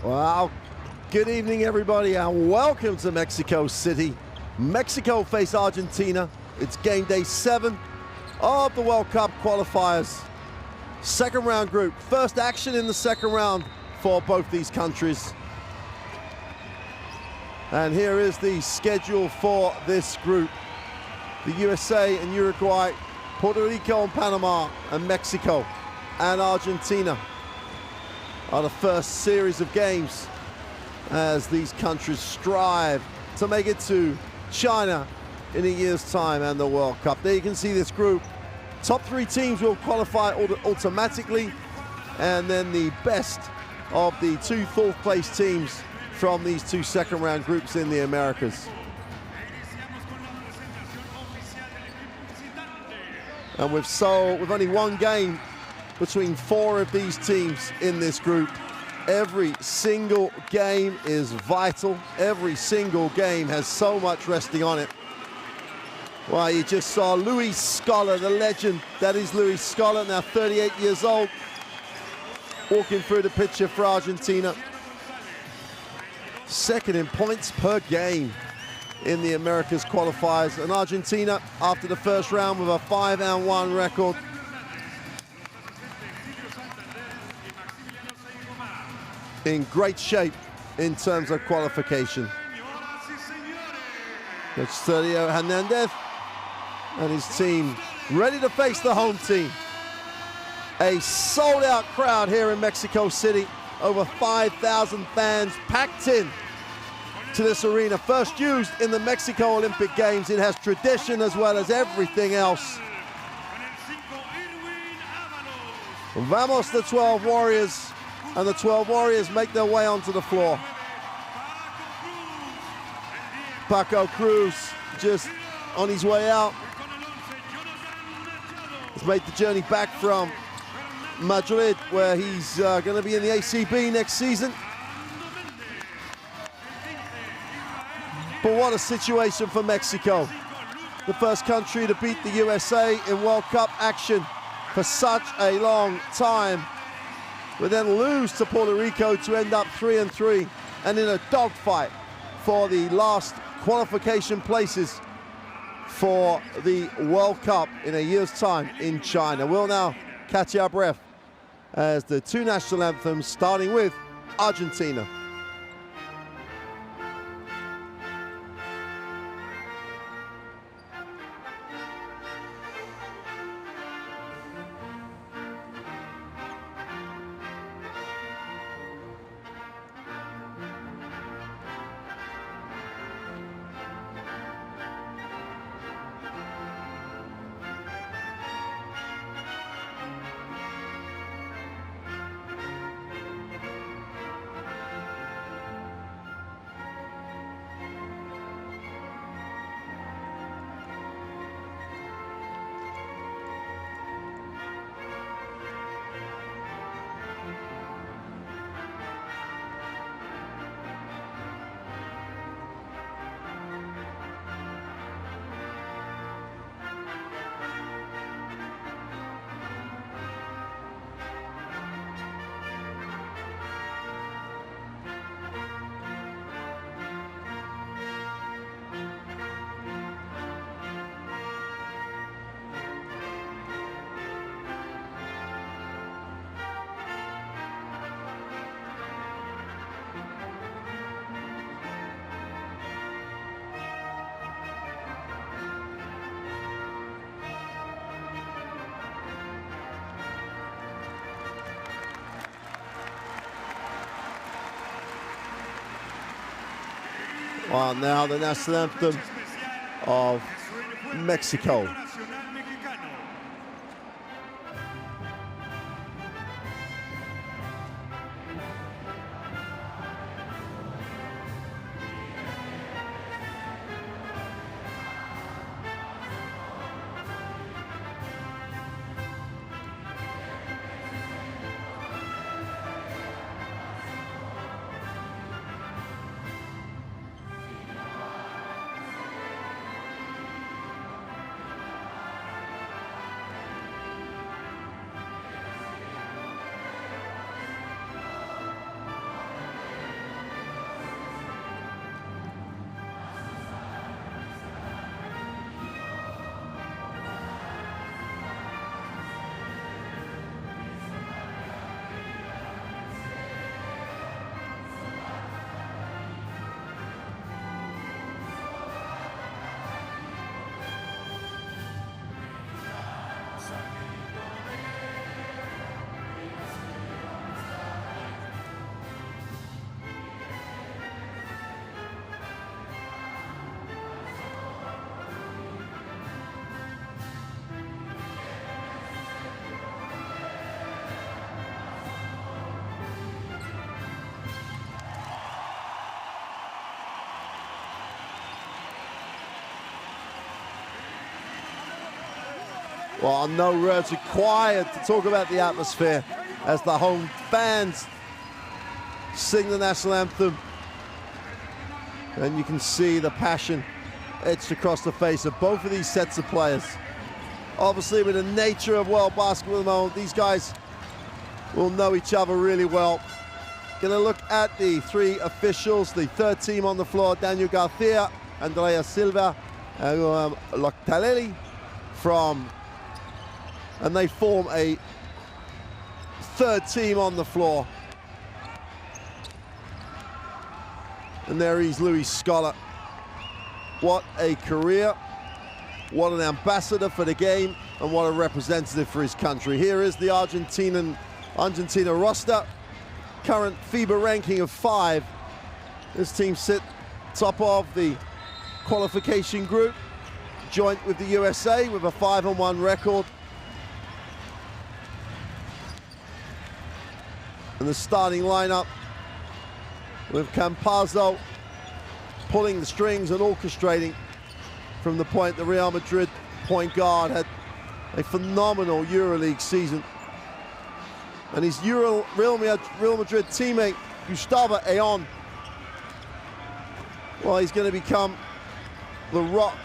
Well, good evening, everybody, and welcome to Mexico City. Mexico face Argentina. It's game day 7 of the World Cup qualifiers. Second round group. First action in the second round for both these countries. And here is the schedule for this group. The USA and Uruguay, Puerto Rico and Panama, and Mexico and Argentina are the first series of games as these countries strive to make it to China in a year's time and the World Cup. There you can see this group. Top 3 teams will qualify automatically, and then the best of the 2 fourth place teams from these 2 second round groups in the Americas. And with only one game between 4 of these teams in this group, every single game is vital. Every single game has so much resting on it. Well, you just saw Luis Scola, the legend that is Luis Scola, now 38 years old, walking through the picture for Argentina. Second in points per game in the Americas qualifiers. And Argentina, after the first round, with a 5-1 record. In great shape in terms of qualification. It's Sergio Hernandez and his team ready to face the home team. A sold-out crowd here in Mexico City. Over 5,000 fans packed in to this arena. First used in the Mexico Olympic Games. It has tradition as well as everything else. Vamos, the 12 Warriors. And the 12 Warriors make their way onto the floor. Paco Cruz just on his way out. He's made the journey back from Madrid, where he's going to be in the ACB next season. But what a situation for Mexico. The first country to beat the USA in World Cup action for such a long time. But then lose to Puerto Rico to end up 3-3 and in a dogfight for the last qualification places for the World Cup in a year's time in China. We'll now catch our breath as the 2 national anthems, starting with Argentina. Well, now the national anthem of Mexico. Well, no words required to talk about the atmosphere as the home fans sing the national anthem. And you can see the passion etched across the face of both of these sets of players. Obviously, with the nature of world basketball at the moment, these guys will know each other really well. Going to look at the three officials, the third team on the floor, Daniel Garcia, Andrea Silva, and Loctalelli and they form a third team on the floor. And there he's Luis Scola. What a career, what an ambassador for the game, and what a representative for his country. Here is the Argentina roster, current FIBA ranking of 5. This team sit top of the qualification group, joint with the USA with a 5-1 record. And the starting lineup with Campazzo pulling the strings and orchestrating from the point. The Real Madrid point guard had a phenomenal EuroLeague season. And his Real Madrid teammate, Gustavo Ayon, well, he's going to become the rock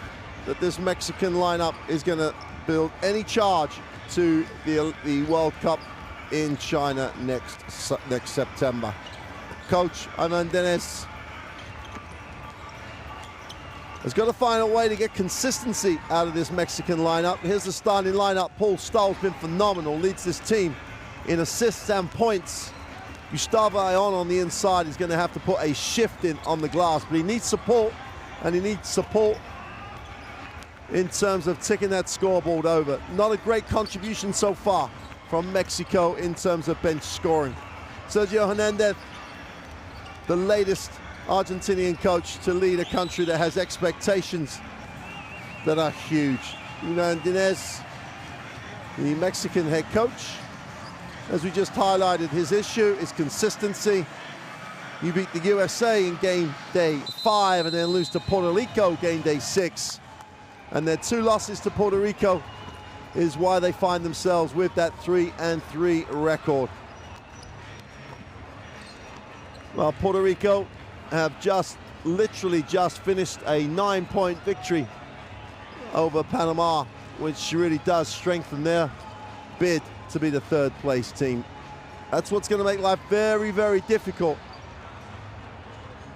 that this Mexican lineup is going to build any charge to the World Cup in China next September. Coach Hernandez has got to find a way to get consistency out of this Mexican lineup. Here's the starting lineup. Paul Stoll's been phenomenal, leads this team in assists and points. Gustavo Ayon on the inside is going to have to put a shift in on the glass, but he needs support, and he needs support in terms of ticking that scoreboard over. Not a great contribution so far from Mexico in terms of bench scoring. Sergio Hernandez, the latest Argentinian coach to lead a country that has expectations that are huge. Hernandez, the Mexican head coach, as we just highlighted, his issue is consistency. You beat the USA in game day 5 and then lose to Puerto Rico game day 6. And their 2 losses to Puerto Rico is why they find themselves with that 3-3 record. Well, Puerto Rico have literally just finished a 9-point victory over Panama, which really does strengthen their bid to be the 3rd place team. That's what's going to make life very, very difficult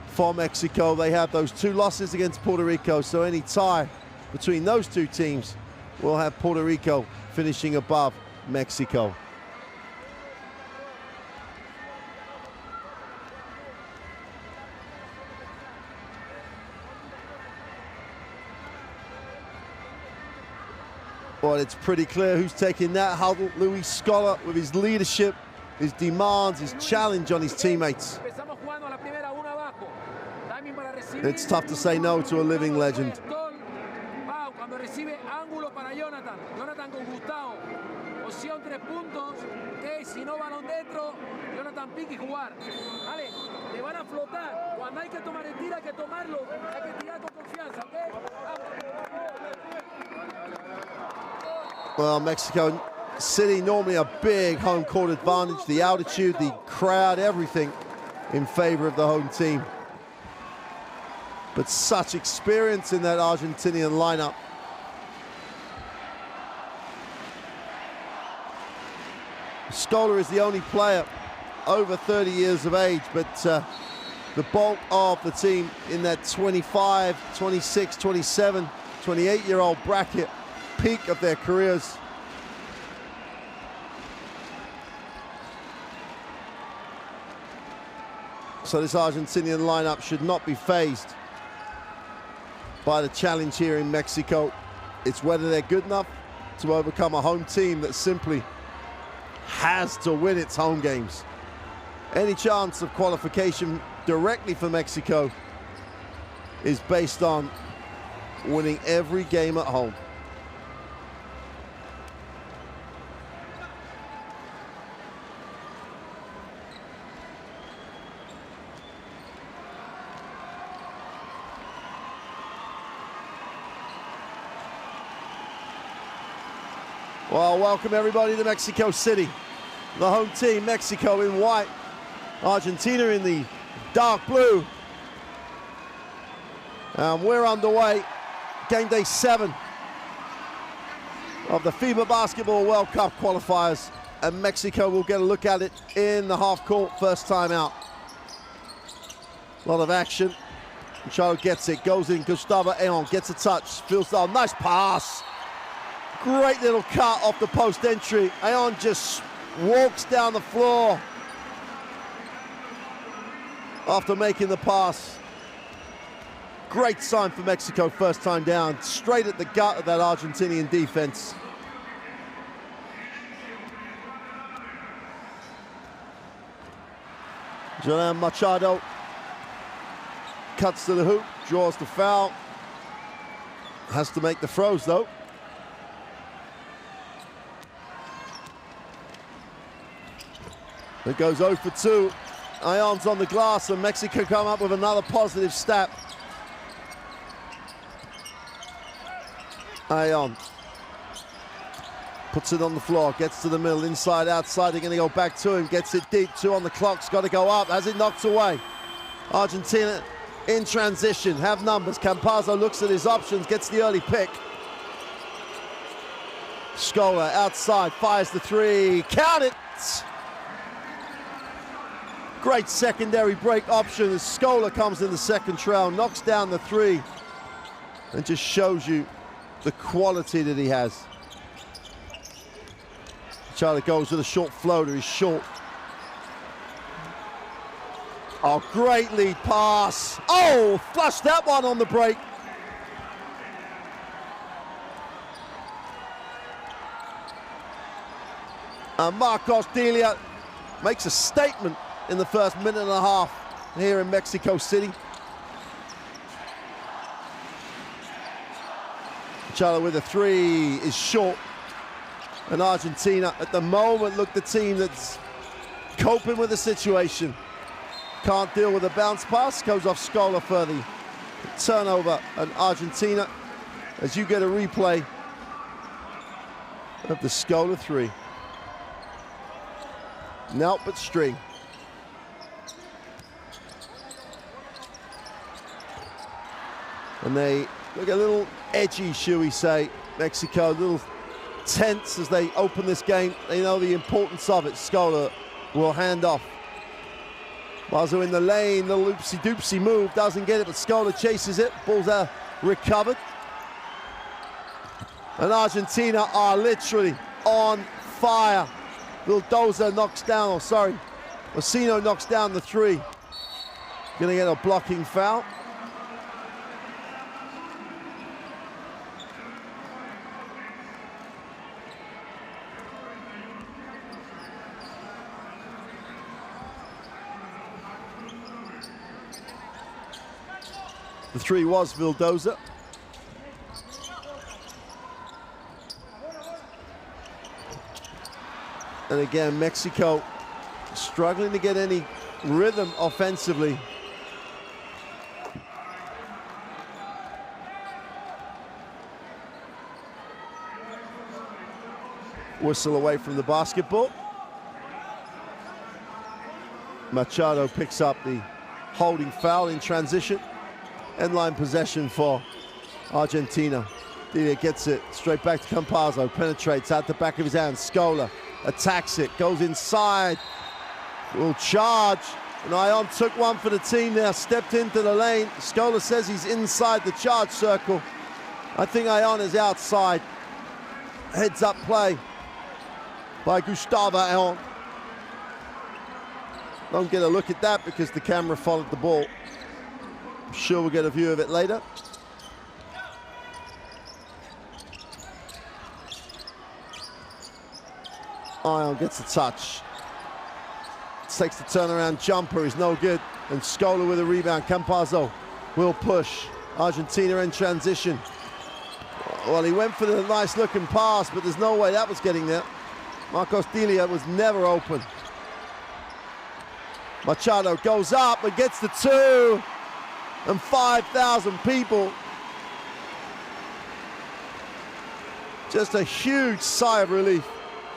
for Mexico. They have those 2 losses against Puerto Rico, so any tie between those 2 teams will have Puerto Rico finishing above Mexico. Well, it's pretty clear who's taking that huddle. Luis Scola, with his leadership, his demands, his challenge on his teammates. It's tough to say no to a living legend. Well, Mexico City, normally a big home court advantage, the altitude, the crowd, everything in favor of the home team. But such experience in that Argentinian lineup. Scola is the only player over 30 years of age, but the bulk of the team in that 25, 26, 27, 28-year-old bracket, peak of their careers. So this Argentinian lineup should not be fazed by the challenge here in Mexico. It's whether they're good enough to overcome a home team that simply has to win its home games. Any chance of qualification directly for Mexico is based on winning every game at home. Well, welcome everybody to Mexico City. The home team, Mexico in white, Argentina in the dark blue. And we're underway. Game day 7 of the FIBA Basketball World Cup qualifiers. And Mexico will get a look at it in the half court, first time out. A lot of action. Machado gets it, goes in, Gustavo Ayon gets a touch, feels down, nice pass. Great little cut off the post entry. Ayon just walks down the floor after making the pass. Great sign for Mexico, first time down, straight at the gut of that Argentinian defense. Julian Machado cuts to the hoop, draws the foul. Has to make the throws though. It goes 0 for 2. Ayon's on the glass and Mexico come up with another positive stat. Ayon puts it on the floor, gets to the middle, inside, outside. They're going to go back to him, gets it deep, 2 on the clock's got to go up, has it knocked away. Argentina in transition, have numbers. Campazzo looks at his options, gets the early pick. Scola outside, fires the 3, count it! Great secondary break option as Scola comes in the second trail, knocks down the 3, and just shows you the quality that he has. Charlie goes with a short floater, he's short. Oh, great lead pass. Oh, flushed that one on the break. And Marcos Delia makes a statement in the first minute and a half here in Mexico City. Machado with a 3 is short. And Argentina at the moment look the team that's coping with the situation. Can't deal with a bounce pass, goes off Scola for the turnover. And Argentina, as you get a replay of the Scola 3. Knelt but string. And they look a little edgy, shall we say, Mexico, a little tense as they open this game. They know the importance of it. Scola will hand off. Mazo in the lane, little oopsie-doopsie move, doesn't get it, but Scola chases it. Ball's recovered. And Argentina are literally on fire. Vildoza knocks down, oh sorry, Orsino knocks down the 3. Gonna get a blocking foul. The 3 was Vildoza. And again, Mexico struggling to get any rhythm offensively. Whistle away from the basketball. Machado picks up the holding foul in transition. End line possession for Argentina. Delia gets it straight back to Campazzo, penetrates out the back of his hand. Scola attacks it, goes inside, will charge. And Ayon took one for the team there, stepped into the lane. Scola says he's inside the charge circle. I think Ayon is outside. Heads up play by Gustavo Ayon. Don't get a look at that because the camera followed the ball. I'm sure we'll get a view of it later. Ayon gets a touch. Takes the turnaround jumper, is no good. And Scola with a rebound. Campazzo will push. Argentina in transition. Well, he went for the nice looking pass, but there's no way that was getting there. Marcos Delia was never open. Machado goes up and gets the 2. And 5,000 people Just a huge sigh of relief.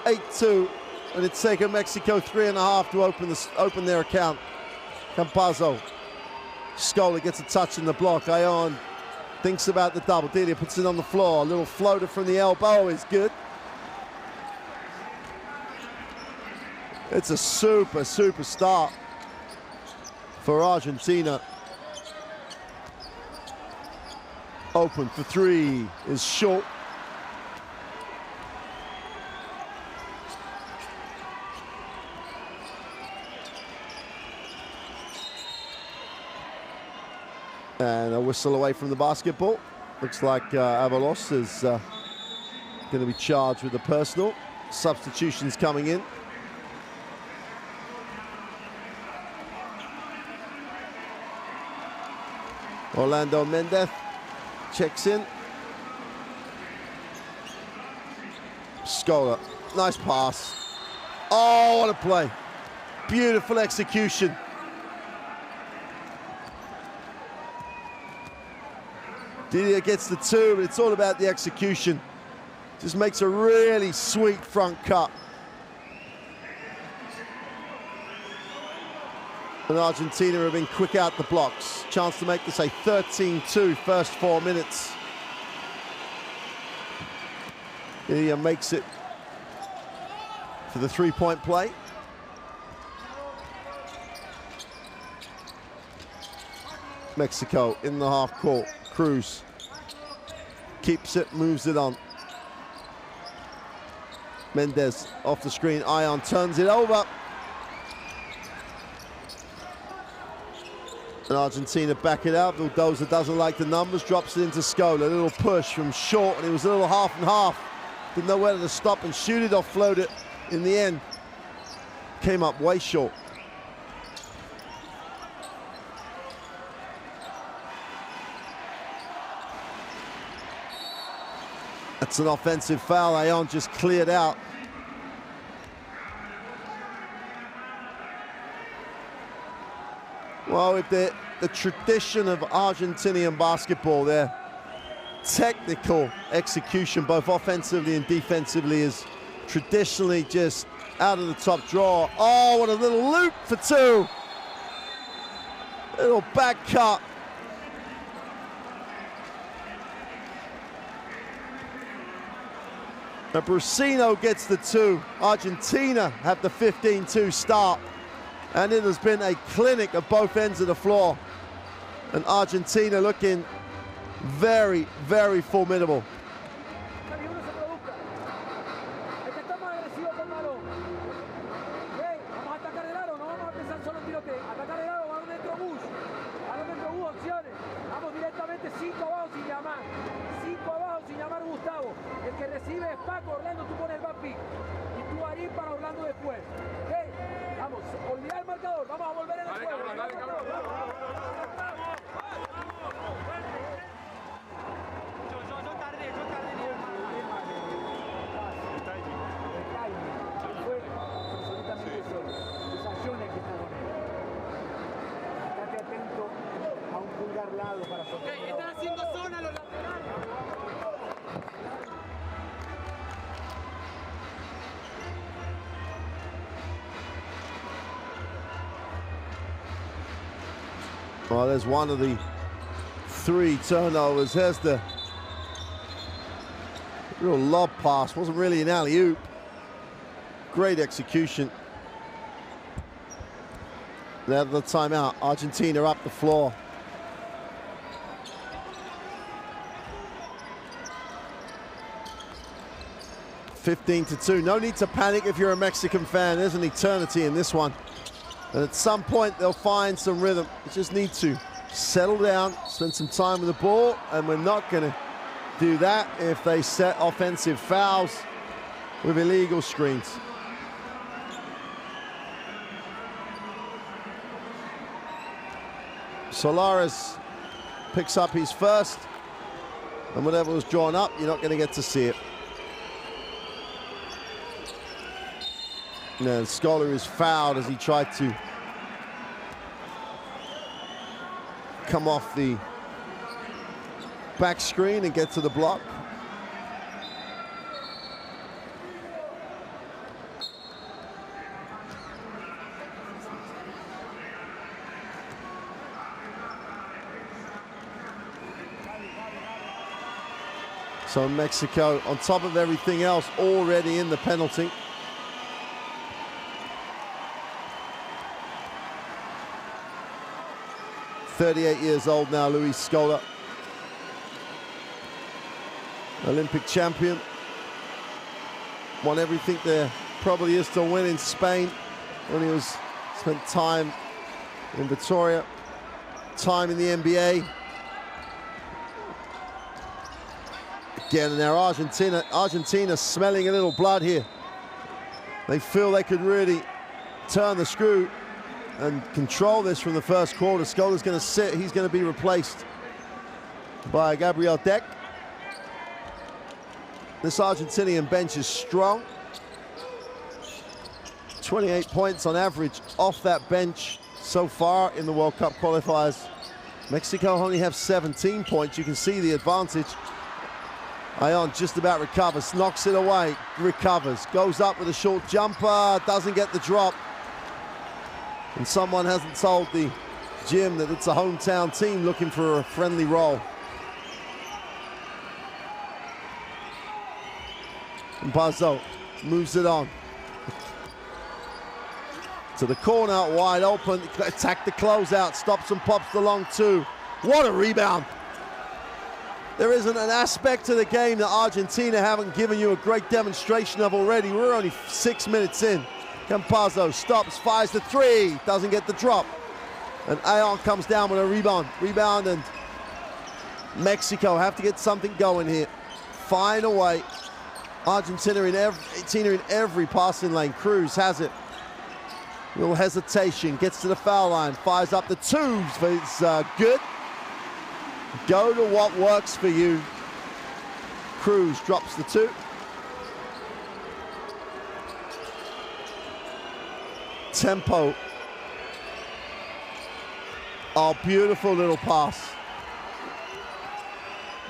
8-2, and it's taken Mexico 3.5 to open their account. Campazzo. Scola gets a touch in the block. Ion thinks about the double. Delia puts it on the floor. A little floater from the elbow is good. It's a super start for Argentina. Open for three is short. And a whistle away from the basketball. Looks like Avalos is going to be charged with the personal. Substitutions coming in. Orlando Mendez checks in. Scola, nice pass. Oh, what a play. Beautiful execution. Didier gets the two, but it's all about the execution. Just makes a really sweet front cut. And Argentina have been quick out the blocks. Chance to make this a 13-2 first 4 minutes. Didier makes it for the three-point play. Mexico in the half court. Cruz keeps it, moves it on. Mendez off the screen. Ion turns it over. And Argentina back it out. Vildoza doesn't like the numbers, drops it into Scola. A little push from short, and it was a little half and half. Didn't know whether to stop and shoot it or float it. In the end, came up way short. That's an offensive foul. Ion just cleared out. Well, with the tradition of Argentinian basketball, their technical execution, both offensively and defensively, is traditionally just out of the top drawer. Oh, what a little loop for two. Little back cut. And Brusino gets the two. Argentina have the 15-2 start. And it has been a clinic at both ends of the floor. And Argentina looking very, very formidable. Well, there's one of the three turnovers. There's the real lob pass. Wasn't really an alley-oop. Great execution. Now the timeout. Argentina up the floor. (15-2). No need to panic if you're a Mexican fan. There's an eternity in this one. And at some point, they'll find some rhythm. They just need to settle down, spend some time with the ball, and we're not going to do that if they set offensive fouls with illegal screens. Solares picks up his first, and whatever was drawn up, you're not going to get to see it. And Scola is fouled as he tried to come off the back screen and get to the block. So Mexico, on top of everything else, already in the penalty. .38 years old now, Luis Scola. Olympic champion. Won everything there probably is to win in Spain when he spent time in Vitoria, time in the NBA. Again, now Argentina smelling a little blood here. They feel they could really turn the screw and control this from the first quarter. Scola's going to sit. He's going to be replaced by Gabriel Deck. This Argentinian bench is strong. 28 points on average off that bench so far in the World Cup qualifiers. Mexico only have 17 points. You can see the advantage. Ion just about recovers, knocks it away, recovers, goes up with a short jumper, doesn't get the drop. And someone hasn't told the gym that it's a hometown team looking for a friendly roll. And Pazzo moves it on. To the corner, wide open, attack the closeout, stops and pops the long two. What a rebound. There isn't an aspect to the game that Argentina haven't given you a great demonstration of already. We're only 6 minutes in. Campazzo stops, fires the three, doesn't get the drop. And Ayon comes down with a rebound, and Mexico have to get something going here. Find a way. Argentina in every passing lane. Cruz has it. Little hesitation, gets to the foul line, fires up the twos, but it's good. Go to what works for you. Cruz drops the two. Tempo. Oh, beautiful little pass.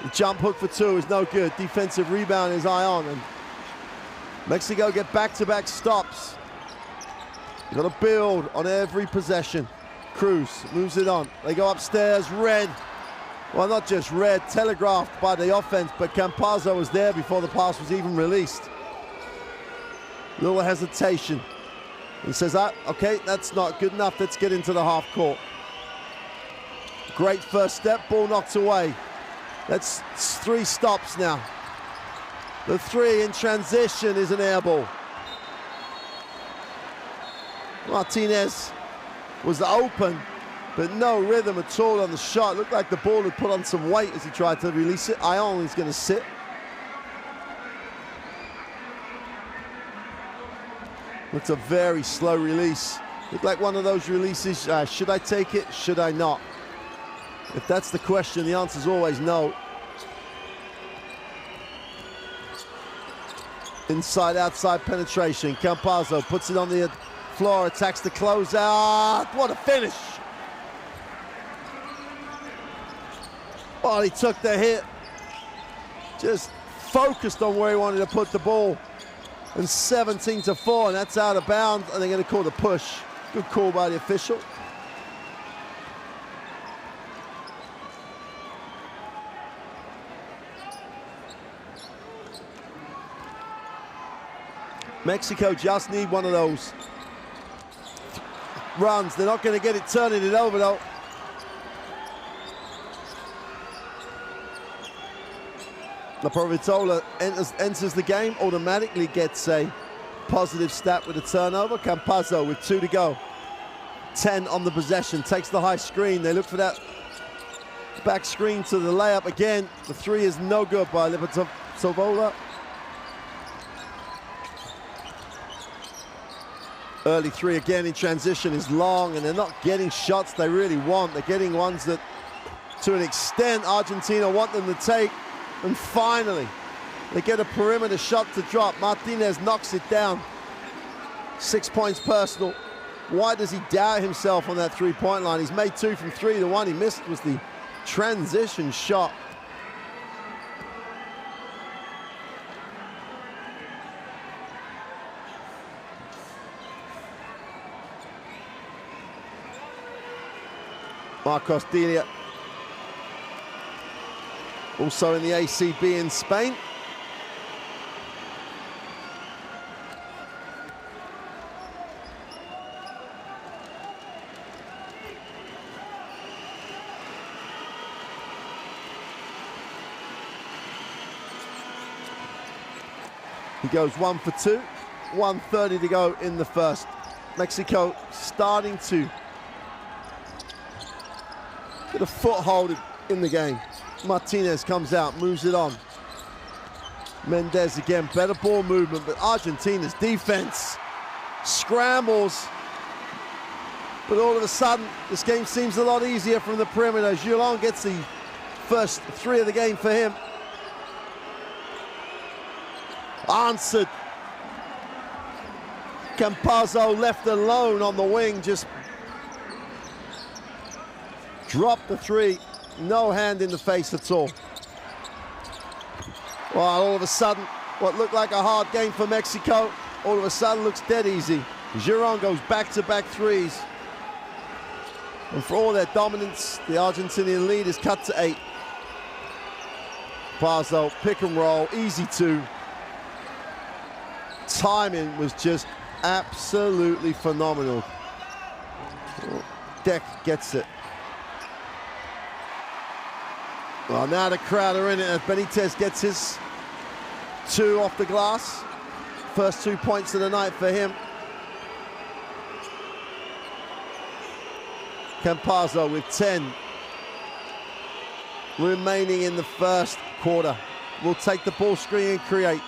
The jump hook for two is no good. Defensive rebound is Ion, and Mexico get back-to-back stops. You've got to build on every possession. Cruz moves it on. They go upstairs, red. Well, not just red, telegraphed by the offense, but Campazzo was there before the pass was even released. Little hesitation. He says, okay, that's not good enough. Let's get into the half court. Great first step, ball knocked away. That's 3 stops now. The 3 in transition is an air ball. Martinez was open, but no rhythm at all on the shot. Looked like the ball had put on some weight as he tried to release it. Ion is going to sit. Looks a very slow release. Looked like one of those releases, should I take it, should I not? If that's the question, the answer is always no. Inside, outside penetration. Campazzo puts it on the floor, attacks the closeout. What a finish. Well, he took the hit. Just focused on where he wanted to put the ball. And 17-4, and that's out of bounds, and they're going to call the push. Good call by the official. Mexico just need one of those runs. They're not going to get it turning it over, though. La Provitola enters the game, automatically gets a positive stat with a turnover. Campazzo with 2 to go. 10 on the possession, takes the high screen. They look for that back screen to the layup again. The 3 is no good by Lipatovola. Early 3 again in transition is long, and they're not getting shots they really want. They're getting ones that, to an extent, Argentina want them to take. And finally, they get a perimeter shot to drop. Martinez knocks it down. 6 points personal. Why does he doubt himself on that 3-point line? He's made 2 from 3. The one he missed was the transition shot. Marcos Delia also in the ACB in Spain. He goes 1 for 2, 1:30 to go in the first. Mexico starting to get a foothold in the game. Martinez comes out, moves it on. Mendez again, better ball movement, but Argentina's defense scrambles. But all of a sudden, this game seems a lot easier from the perimeter. Giron gets the first 3 of the game for him. Answered. Campazzo left alone on the wing, just dropped the 3. No hand in the face at all. Well, all of a sudden, what looked like a hard game for Mexico, all of a sudden looks dead easy. Giron goes back-to-back 3s. And for all their dominance, the Argentinian lead is cut to 8. Pazzo, pick and roll, easy 2. Timing was just absolutely phenomenal. Deck gets it. Well, now the crowd are in it as Benitez gets his 2 off the glass. First 2 points of the night for him. Campazzo with 10 remaining in the first quarter. Will take the ball screen and create.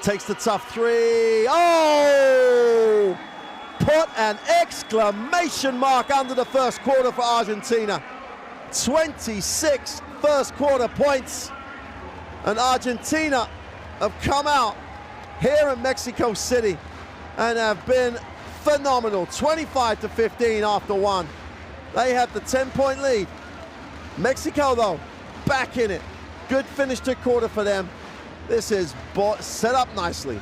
Takes the tough 3. Oh! Put an exclamation mark under the first quarter for Argentina. 26 first quarter points. And Argentina have come out here in Mexico City and have been phenomenal. 25-15 after 1. They have the 10-point lead. Mexico, though, back in it. Good finish to quarter for them. This is set up nicely.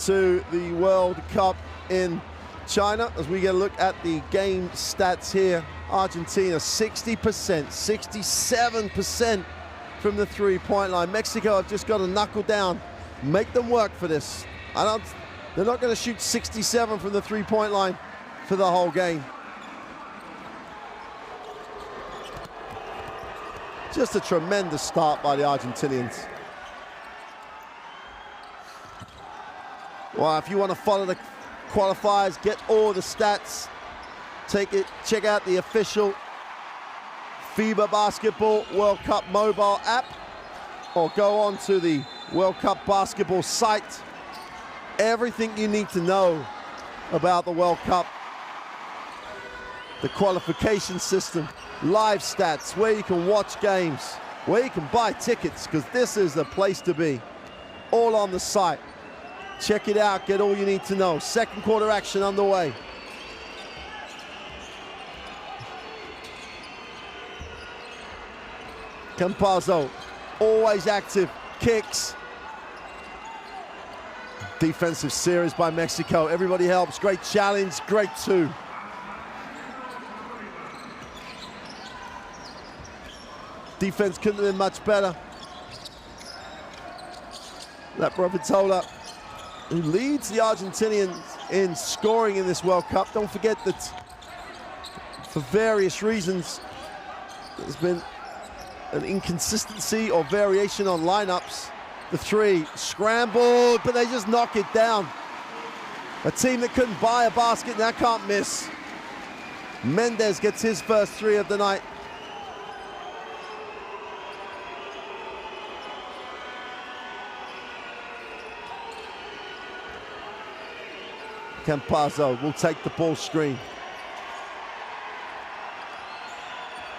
To the World Cup in China, as we get a look at the game stats here. Argentina 60%, 67% from the 3-point line. Mexico have just got to knuckle down, make them work for this. They're not going to shoot 67 from the 3-point line for the whole game. Just a tremendous start by the Argentinians. Well, if you want to follow the qualifiers, get all the stats, check out the official FIBA Basketball World Cup mobile app, or go on to the World Cup Basketball site. Everything you need to know about the World Cup, the qualification system, live stats, where you can watch games, where you can buy tickets, because this is the place to be. All on the site. Check it out, get all you need to know. Second quarter action underway. Campazzo, always active, kicks. Defensive series by Mexico. Everybody helps. Great challenge, great 2. Defense couldn't have been much better. That Provitola, who leads the Argentinians in scoring in this World Cup. Don't forget that for various reasons, there's been an inconsistency or variation on lineups. The 3 scrambled, but they just knock it down. A team that couldn't buy a basket now can't miss. Mendez gets his first 3 of the night. Campazzo will take the ball screen.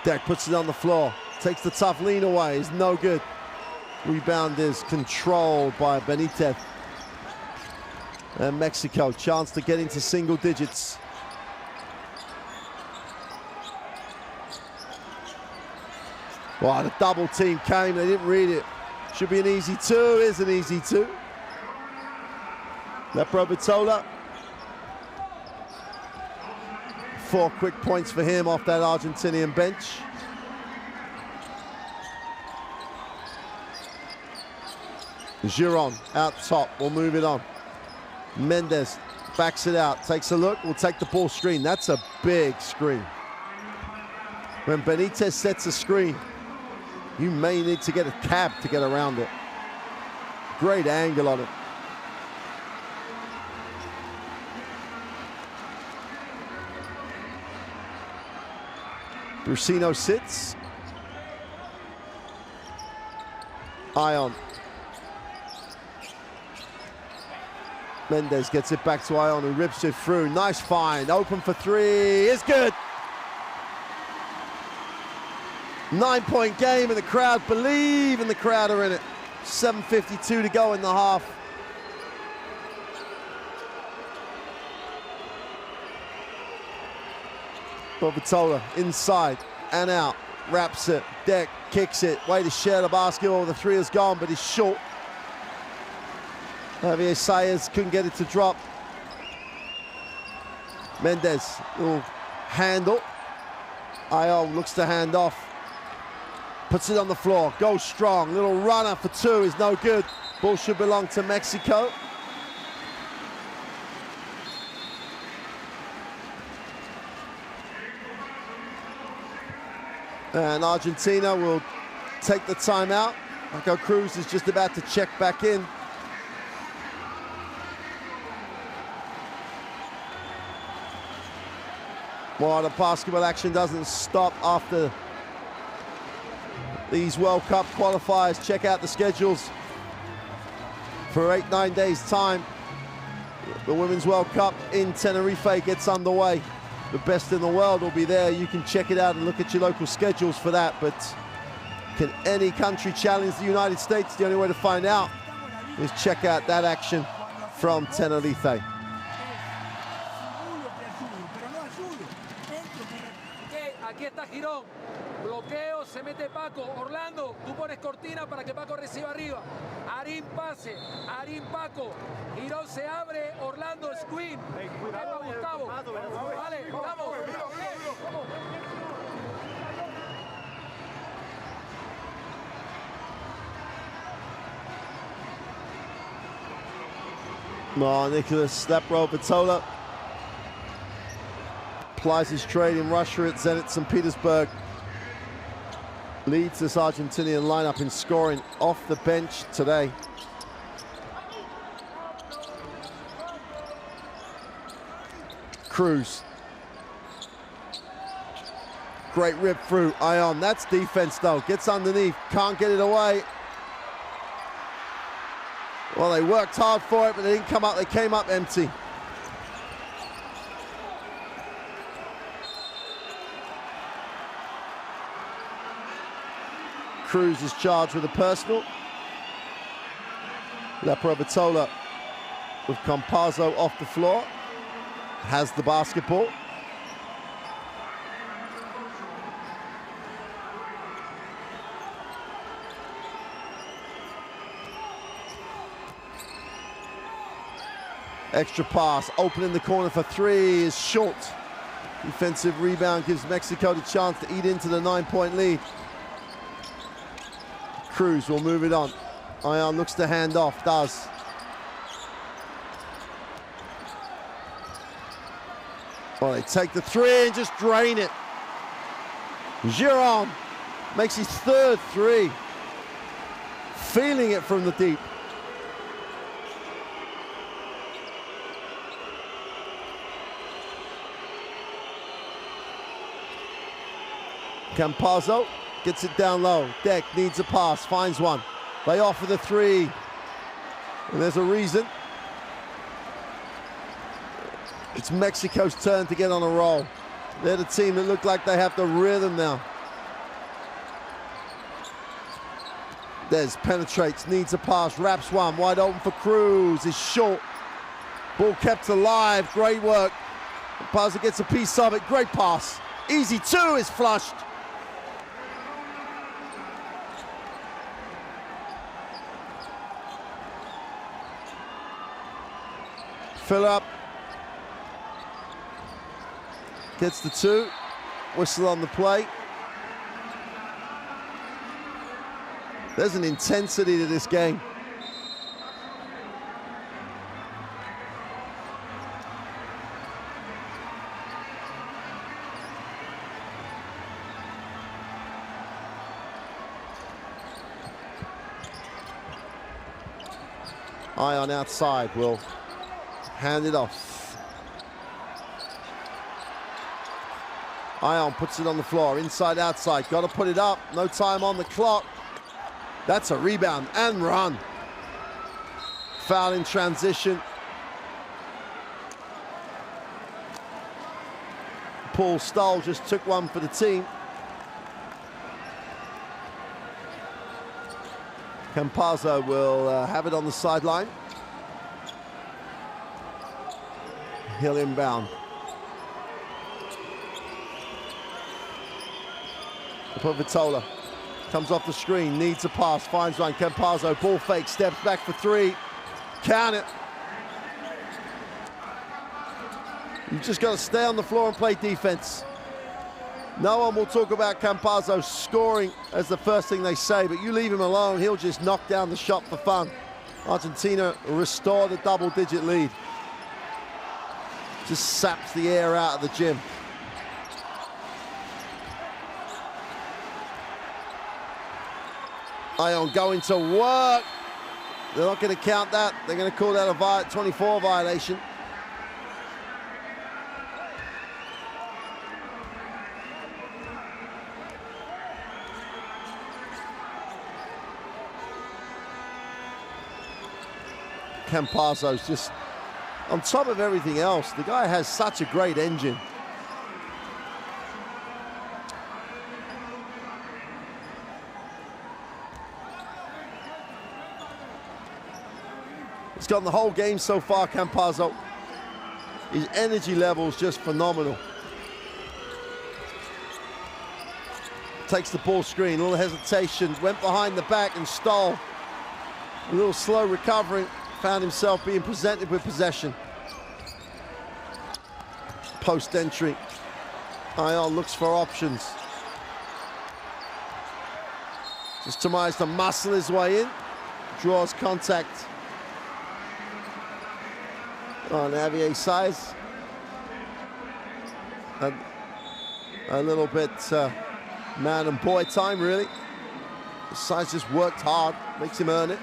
Deck puts it on the floor. Takes the tough lean away. Is no good. Rebound is controlled by Benitez. And Mexico, chance to get into single digits. Wow, the double team came. They didn't read it. Should be an easy 2. Is an easy 2. That Provitola. 4 quick points for him off that Argentinian bench. Giron out top, we'll move it on. Mendes backs it out, takes a look, we'll take the ball screen. That's a big screen. When Benitez sets a screen, you may need to get a cab to get around it. Great angle on it. Brusino sits. Ion. Mendes gets it back to Ion, who rips it through. Nice find, open for three, it's good. 9-point game, and the crowd believe, and the crowd are in it. 7:52 to go in the half. Bobatola inside and out, wraps it, Deck kicks it, way to share the basketball, the three is gone, but it's short. Javier Sayers couldn't get it to drop. Mendes, little handle. Ion looks to hand off. Puts it on the floor, goes strong. Little runner for two is no good. Ball should belong to Mexico. And Argentina will take the timeout. Marco Cruz is just about to check back in. Well, the basketball action doesn't stop after these World Cup qualifiers. Check out the schedules for 8-9 days' time. The Women's World Cup in Tenerife gets underway. The best in the world will be there. You can check it out and look at your local schedules for that. But can any country challenge the United States? The only way to find out is check out that action from Tenerife. Aquí está Girón, bloqueo, se mete Paco, Orlando, tú pones cortina para que Paco reciba arriba, Arín pase, Arín Paco, Girón se abre, Orlando screen, Gustavo, vale, vamos. Oh, Nicholas Batola applies his trade in Russia at Zenit St. Petersburg. Leads this Argentinian lineup in scoring off the bench today. Cruz. Great rip through, Ion. That's defense though, gets underneath, can't get it away. Well, they worked hard for it, but they didn't come up, they came up empty. Cruz is charged with a personal. Batola with Campazzo off the floor. Has the basketball. Extra pass, open in the corner for three is short. Defensive rebound gives Mexico the chance to eat into the 9-point lead. Cruz will move it on. Ion looks to hand off, does. Well, they take the three and just drain it. Giron makes his third three. Feeling it from the deep. Campazzo gets it down low. Deck needs a pass, finds one. They offer the three. And there's a reason. It's Mexico's turn to get on a roll. They're the team that look like they have the rhythm now. Dez penetrates, needs a pass, wraps one, wide open for Cruz, is short. Ball kept alive, great work. Campazzo gets a piece of it, great pass. Easy two is flushed. Fill up. Gets the two. Whistle on the play. There's an intensity to this game. Ion outside will hand it off. Ion puts it on the floor, inside, outside. Got to put it up. No time on the clock. That's a rebound and run. Foul in transition. Paul Stoll just took one for the team. Campazzo will have it on the sideline. He'll inbound. Vitola comes off the screen, needs a pass, finds one. Campazzo, ball fake, steps back for three. Count it. You've just got to stay on the floor and play defense. No one will talk about Campazzo scoring as the first thing they say, but you leave him alone, he'll just knock down the shot for fun. Argentina restore the double-digit lead. Just saps the air out of the gym. Ion going to work. They're not going to count that. They're going to call that a 24 violation. Campazzo's just on top of everything else. The guy has such a great engine. He's gotten the whole game so far, Campazzo. His energy level is just phenomenal. Takes the ball screen, a little hesitation, went behind the back and stole. A little slow recovering, found himself being presented with possession. Post entry. Ion looks for options. Just tries to muscle his way in, draws contact on Javier Saiz. A little bit man and boy time, really. Saiz just worked hard, makes him earn it.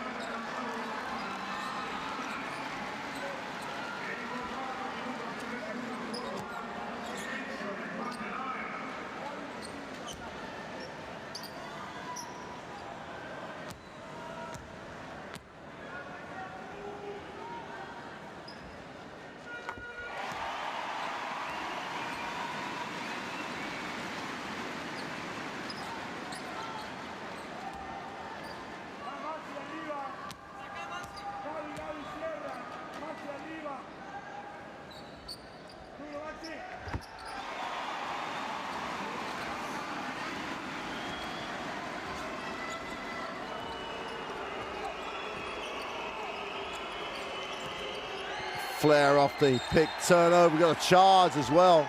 Flare off the pick, turnover, got a charge as well.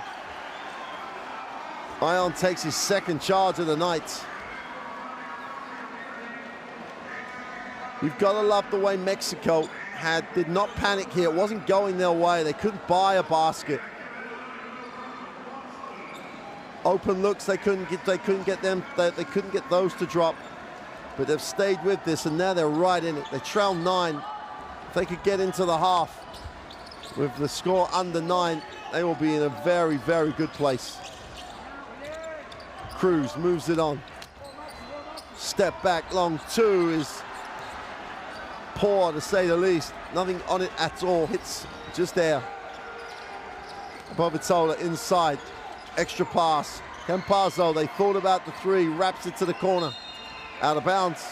Ion takes his second charge of the night. You've got to love the way Mexico did not panic here. It wasn't going their way. They couldn't buy a basket. Open looks, they couldn't get those to drop. But they've stayed with this, and now they're right in it. They trail 9. If they could get into the half with the score under 9, they will be in a very, very good place. Cruz moves it on. Step back, long two is poor, to say the least. Nothing on it at all. Hits just there. Vitola inside. Extra pass. Campazzo, they thought about the three, wraps it to the corner. Out of bounds.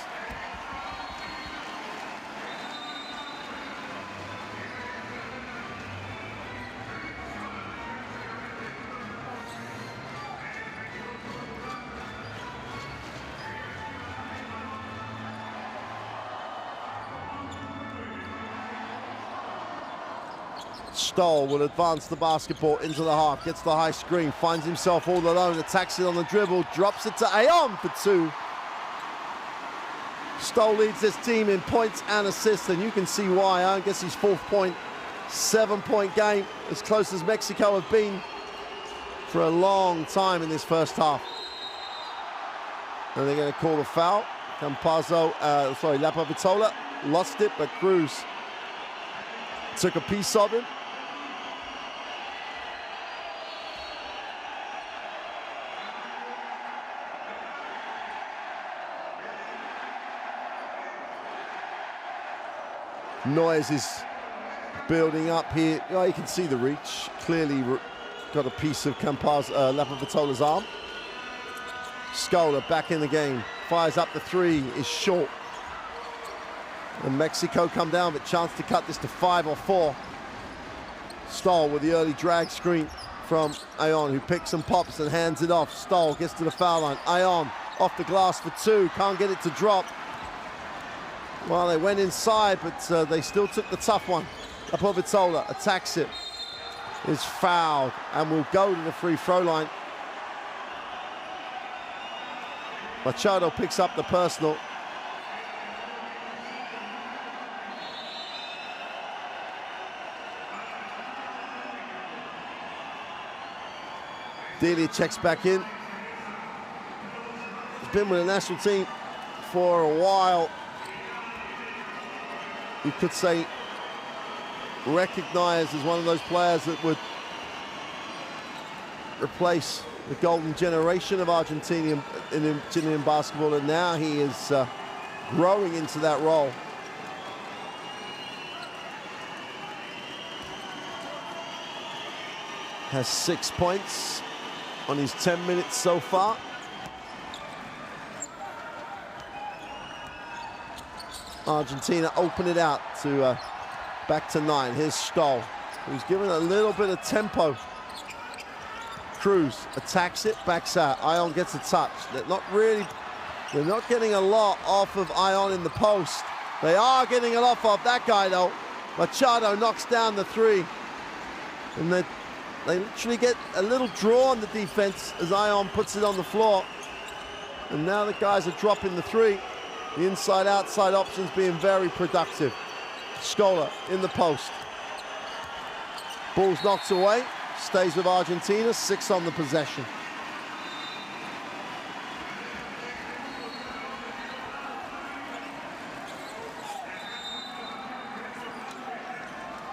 Stoll will advance the basketball into the half, gets the high screen, finds himself all alone, attacks it on the dribble, drops it to Ion for 2. Stoll leads this team in points and assists, and you can see why. Ion gets his 4th point, 7-point game, as close as Mexico have been for a long time in this first half. And they're going to call the foul. Campazzo, Vitola lost it, but Cruz took a piece of him. Noise is building up here. Oh, you can see the reach. Clearly got a piece of Lapavitola's arm. Scola back in the game. Fires up the three, is short. And Mexico come down, but chance to cut this to 5 or 4. Stoll with the early drag screen from Ion, who picks and pops and hands it off. Stoll gets to the foul line. Ion off the glass for 2, can't get it to drop. Well, they went inside, but they still took the tough one. Lapavitola attacks it, is fouled, and will go to the free throw line. Machado picks up the personal. Delia checks back in. He's been with the national team for a while. You could say recognized as one of those players that would replace the golden generation of Argentinian basketball, and now he is growing into that role. Has 6 points on his 10 minutes so far. Argentina open it out to back to 9. Here's Stoll, who's given a little bit of tempo. Cruz attacks it, backs out. Ion gets a touch. They're not getting a lot off of Ion in the post. They are getting a lot off that guy though. Machado knocks down the 3. And they literally get a little draw on the defense as Ion puts it on the floor. And now the guys are dropping the 3. The inside-outside options being very productive. Scola in the post. Bulls knocks away. Stays with Argentina, 6 on the possession.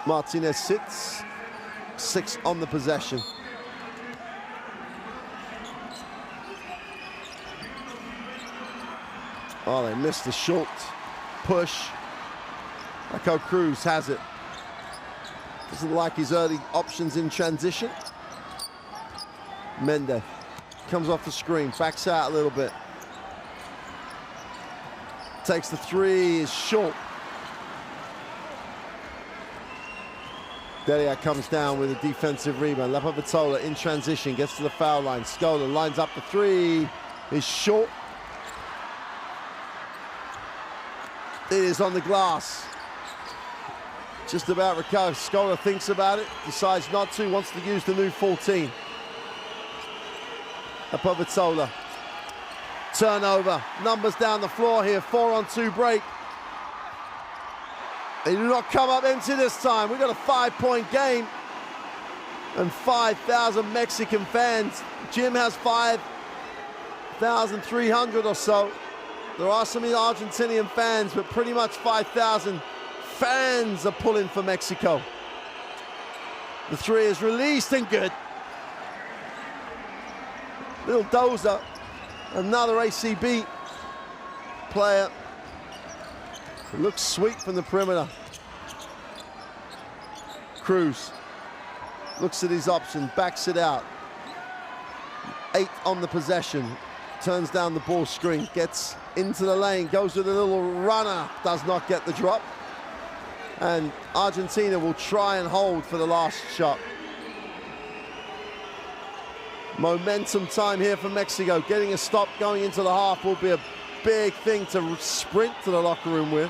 Martinez sits, 6 on the possession. Oh, they missed the short push. Echo Cruz has it. Doesn't like his early options in transition. Mendez comes off the screen, backs out a little bit. Takes the 3, is short. Delia comes down with a defensive rebound. Lapavitola in transition, gets to the foul line. Scola lines up the 3, is short. It is on the glass. Just about recovers. Scola thinks about it, decides not to, wants to use the new 14. Lapavitola. Turnover. Numbers down the floor here. 4-on-2 break. They do not come up empty this time. We've got a 5-point game and 5,000 Mexican fans. Jim has 5,300 or so. There are some Argentinian fans, but pretty much 5,000 fans are pulling for Mexico. The 3 is released and good. Little dozer, another ACB player. It looks sweet from the perimeter. Cruz looks at his option, backs it out. 8 on the possession. Turns down the ball screen, gets into the lane, goes with a little runner, does not get the drop. And Argentina will try and hold for the last shot. Momentum time here for Mexico. Getting a stop going into the half will be a big thing to sprint to the locker room with.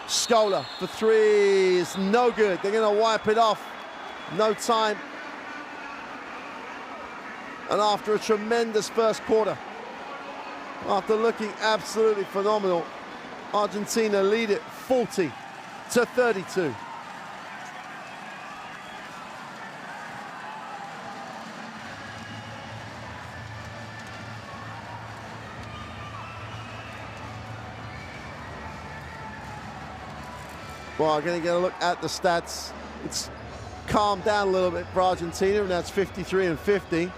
Scola for 3 is no good. They're going to wipe it off. No time. And after a tremendous first quarter, after looking absolutely phenomenal, Argentina lead it 40-32. Well, I'm going to get a look at the stats. It's calmed down a little bit for Argentina, and that's 53-50.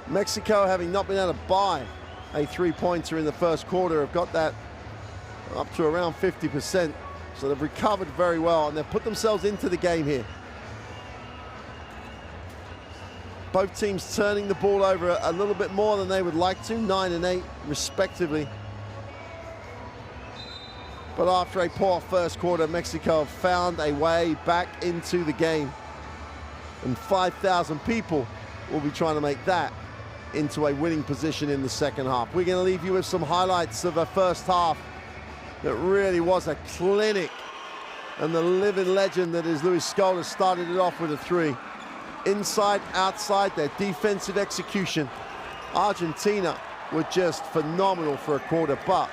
Mexico, having not been able to buy a three-pointer in the first quarter, have got that up to around 50%. So they've recovered very well, and they've put themselves into the game here. Both teams turning the ball over a little bit more than they would like to, 9 and 8 respectively. But after a poor first quarter, Mexico have found a way back into the game. And 5,000 people will be trying to make that into a winning position in the second half. We're going to leave you with some highlights of the first half that really was a clinic. And the living legend that is Luis Scola started it off with a three. Inside, outside, their defensive execution. Argentina were just phenomenal for a quarter, but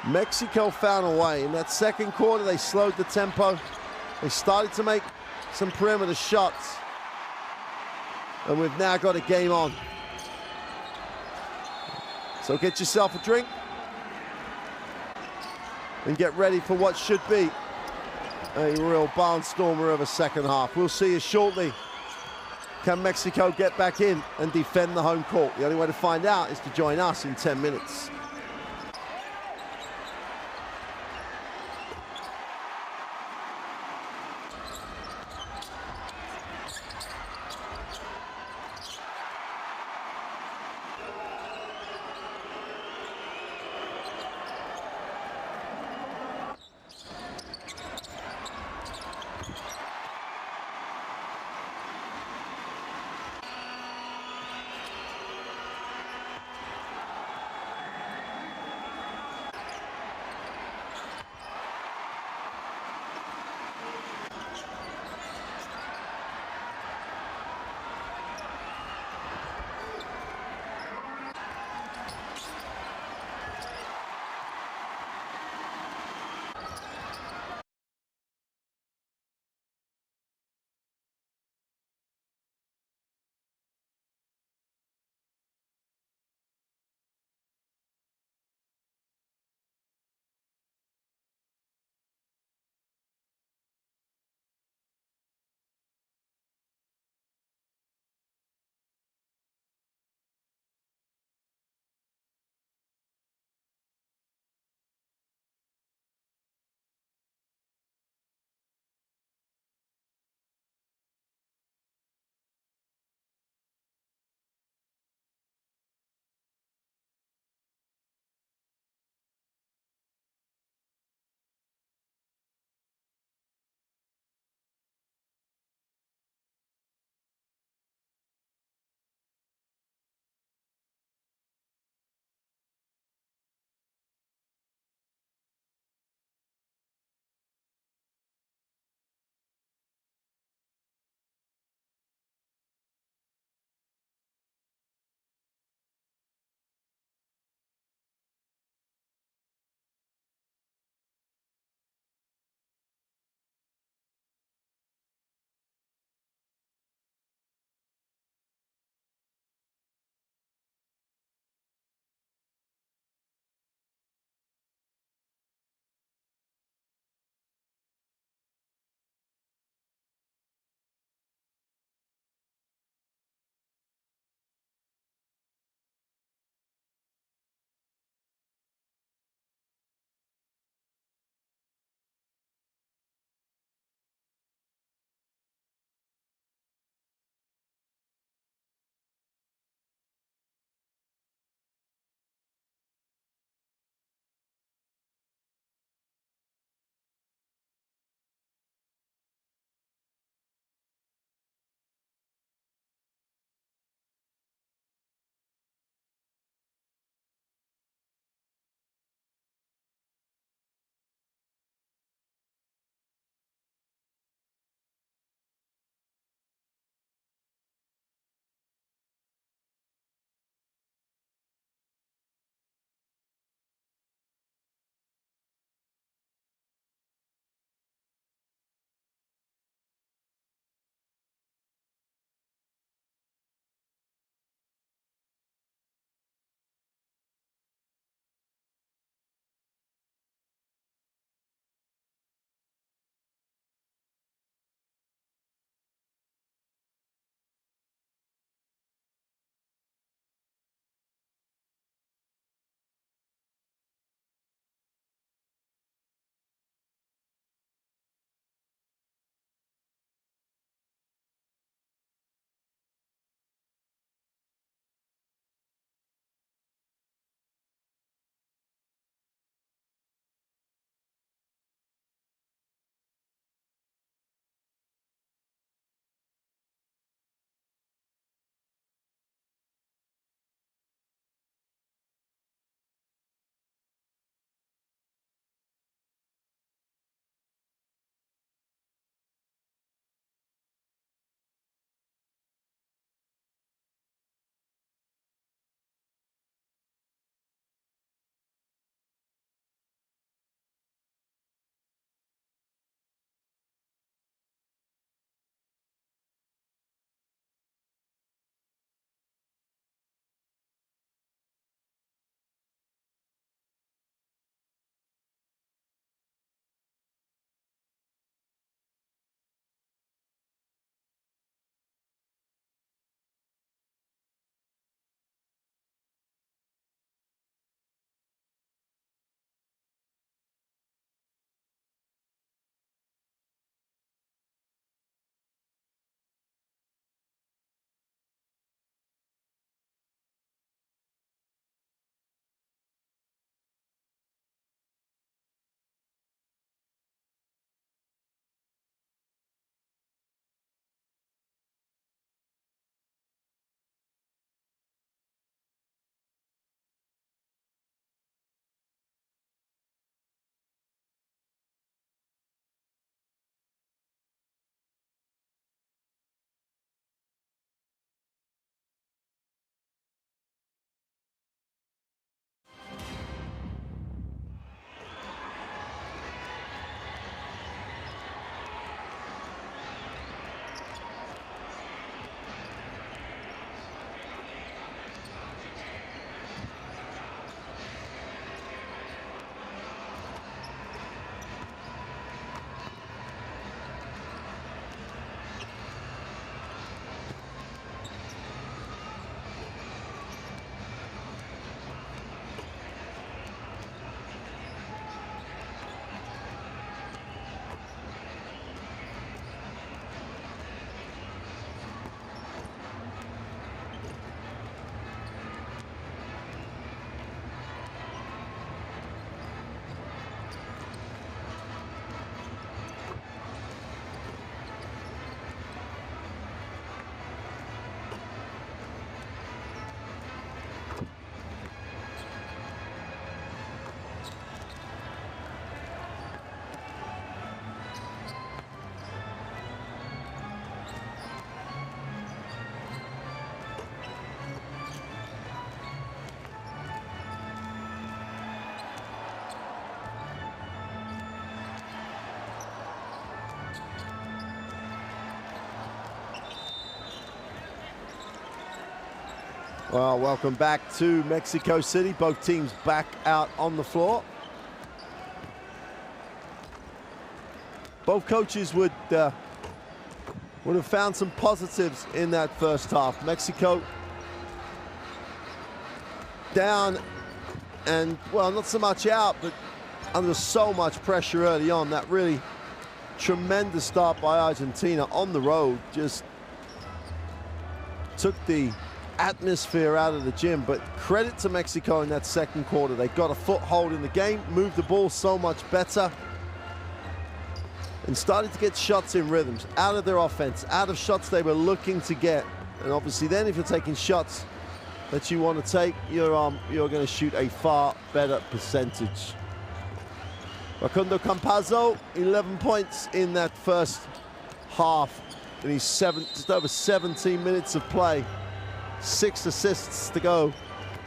Mexico found a way. In that second quarter, they slowed the tempo. They started to make some perimeter shots. And we've now got a game on. So get yourself a drink and get ready for what should be a real barnstormer of a second half. We'll see you shortly. Can Mexico get back in and defend the home court? The only way to find out is to join us in 10 minutes. Well, welcome back to Mexico City. Both teams back out on the floor. Both coaches would have found some positives in that first half. Mexico down and, well, not so much out, but under so much pressure early on. That really tremendous start by Argentina on the road just took the atmosphere out of the gym. But credit to Mexico in that second quarter. They got a foothold in the game, moved the ball so much better, and started to get shots in rhythms out of their offense, out of shots they were looking to get. And obviously then if you're taking shots that you want to take, you're going to shoot a far better percentage. Facundo Campazzo, 11 points in that first half in his just over 17 minutes of play. 6 assists to go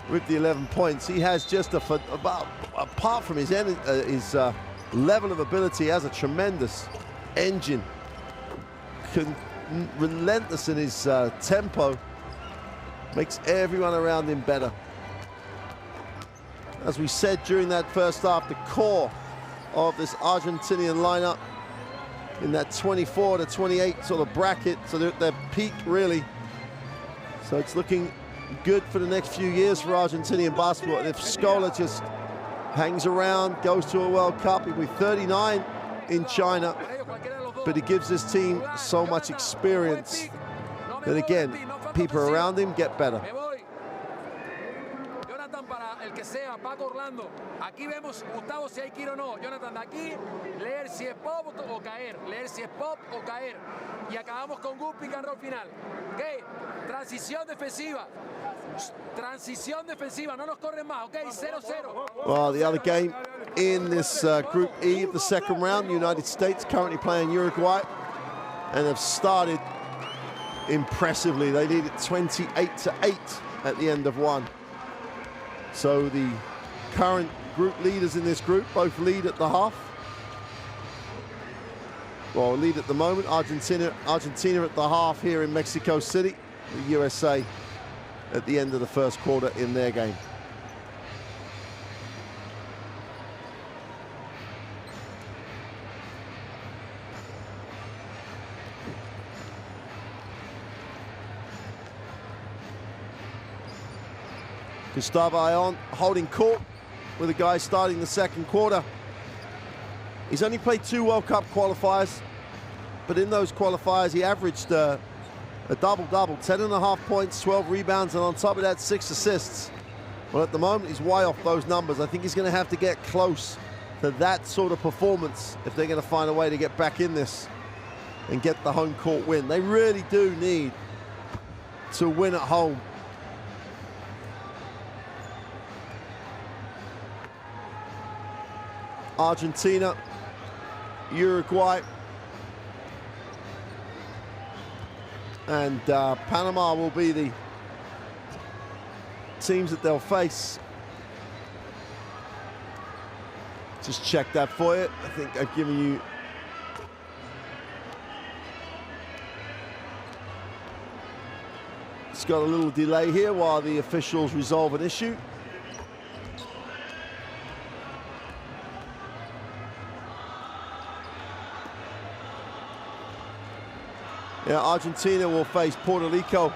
with the 11 points. He has just apart from his level of ability, has a tremendous engine, relentless in his tempo, makes everyone around him better. As we said during that first half, the core of this Argentinian lineup in that 24 to 28 sort of bracket, so they're at their peak really. So it's looking good for the next few years for Argentinian basketball. And if Scola just hangs around, goes to a World Cup, he'll be 39 in China, but he gives this team so much experience that, again, people around him get better. El que sea, Paco Orlando. Aquí vemos, Gustavo, si hay que ir o no. Jonathan, de aquí, leer si es pop o caer. Leer si es pop o caer. Y acabamos con un pick and roll final. Ok, transición defensiva. Transición defensiva, no nos corren más. Ok, 0-0. Well, the other game in this Group E of the second round, the United States currently playing Uruguay, and have started impressively. They lead it 28-8 at the end of one. So the current group leaders in this group both lead at the half. Well, lead at the moment. Argentina at the half here in Mexico City. The USA at the end of the first quarter in their game. Gustavo Ayón holding court with the guy starting the second quarter. He's only played 2 World Cup qualifiers, but in those qualifiers he averaged a double-double, 10.5 points, 12 rebounds, and on top of that, 6 assists. Well, at the moment, he's way off those numbers. I think he's going to have to get close to that sort of performance if they're going to find a way to get back in this and get the home court win. They really do need to win at home. Argentina, Uruguay, and Panama will be the teams that they'll face. Just check that for you. I think I've given you it's got a little delay here while the officials resolve an issue. Yeah, Argentina will face Puerto Rico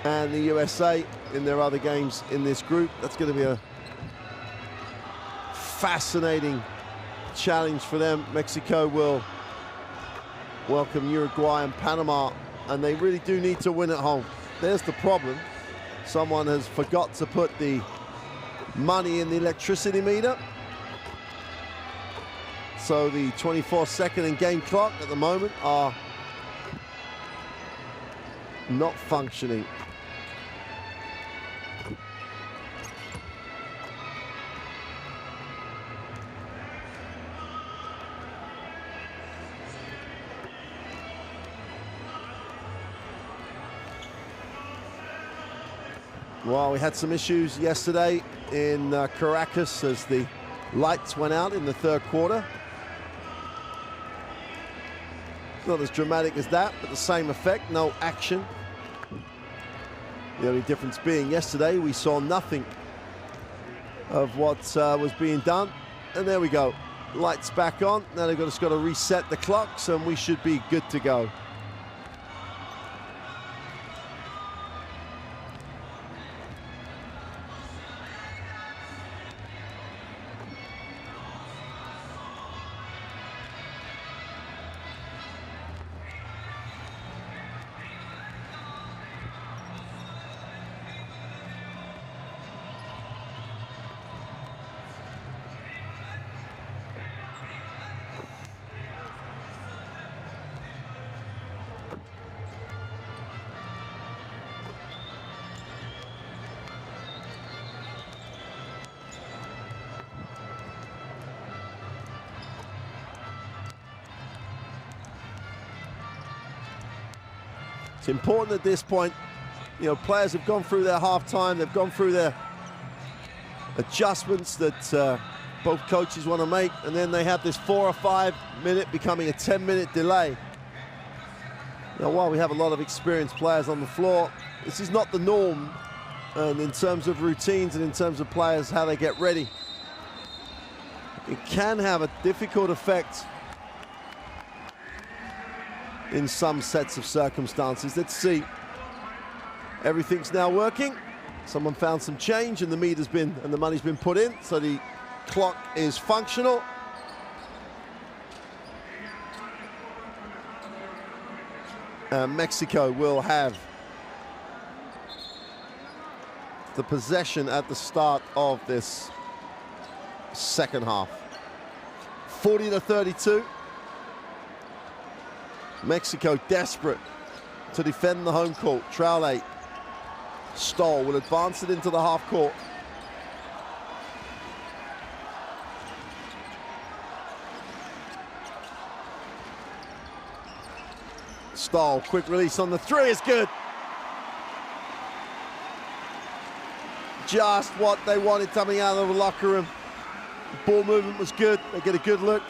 and the USA in their other games in this group. That's going to be a fascinating challenge for them. Mexico will welcome Uruguay and Panama, and they really do need to win at home. There's the problem. Someone has forgot to put the money in the electricity meter. So the 24-second and game clock at the moment are not functioning. Well, we had some issues yesterday in Caracas as the lights went out in the third quarter. Not as dramatic as that, but the same effect, no action. The only difference being yesterday we saw nothing of what was being done. And there we go, lights back on. Now they've just got to reset the clocks and we should be good to go. It's important at this point, you know, players have gone through their halftime, they've gone through their adjustments that both coaches want to make, and then they have this 4 or 5 minute becoming a 10-minute delay. Now, while we have a lot of experienced players on the floor, this is not the norm, and in terms of routines and in terms of players, how they get ready. It can have a difficult effect in some sets of circumstances. Let's see. Everything's now working. Someone found some change and the meter's been, and the money's been put in, so the clock is functional. Mexico will have the possession at the start of this second half. 40-32. Mexico desperate to defend the home court. Traore, Stoll will advance it into the half court. Stoll, quick release on the three is good. Just what they wanted coming out of the locker room. Ball movement was good. They get a good look.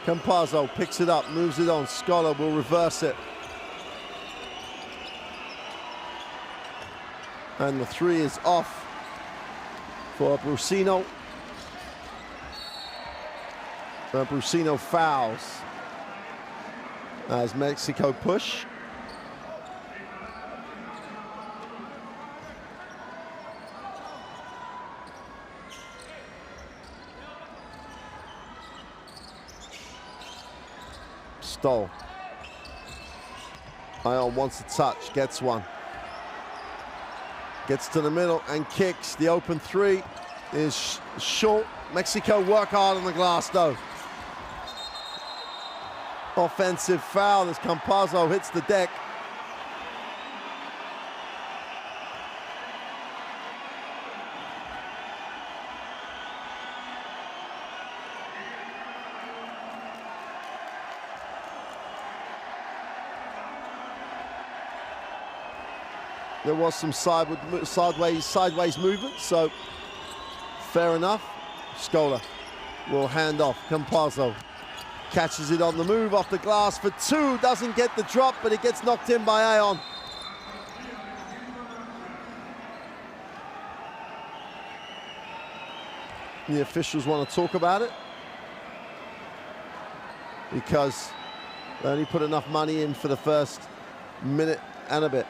Campazzo picks it up, moves it on. Scholar will reverse it. And the three is off for Brusino. Brusino fouls as Mexico push. Stoll. Ion wants a touch, gets one. Gets to the middle and kicks. The open three is short. Mexico work hard on the glass though. Offensive foul as Campazzo hits the deck. There was some sideways movement, so fair enough. Scholar will hand off. Campazzo catches it on the move off the glass for two. Doesn't get the drop, but it gets knocked in by Ion. The officials want to talk about it because they only put enough money in for the first minute and a bit.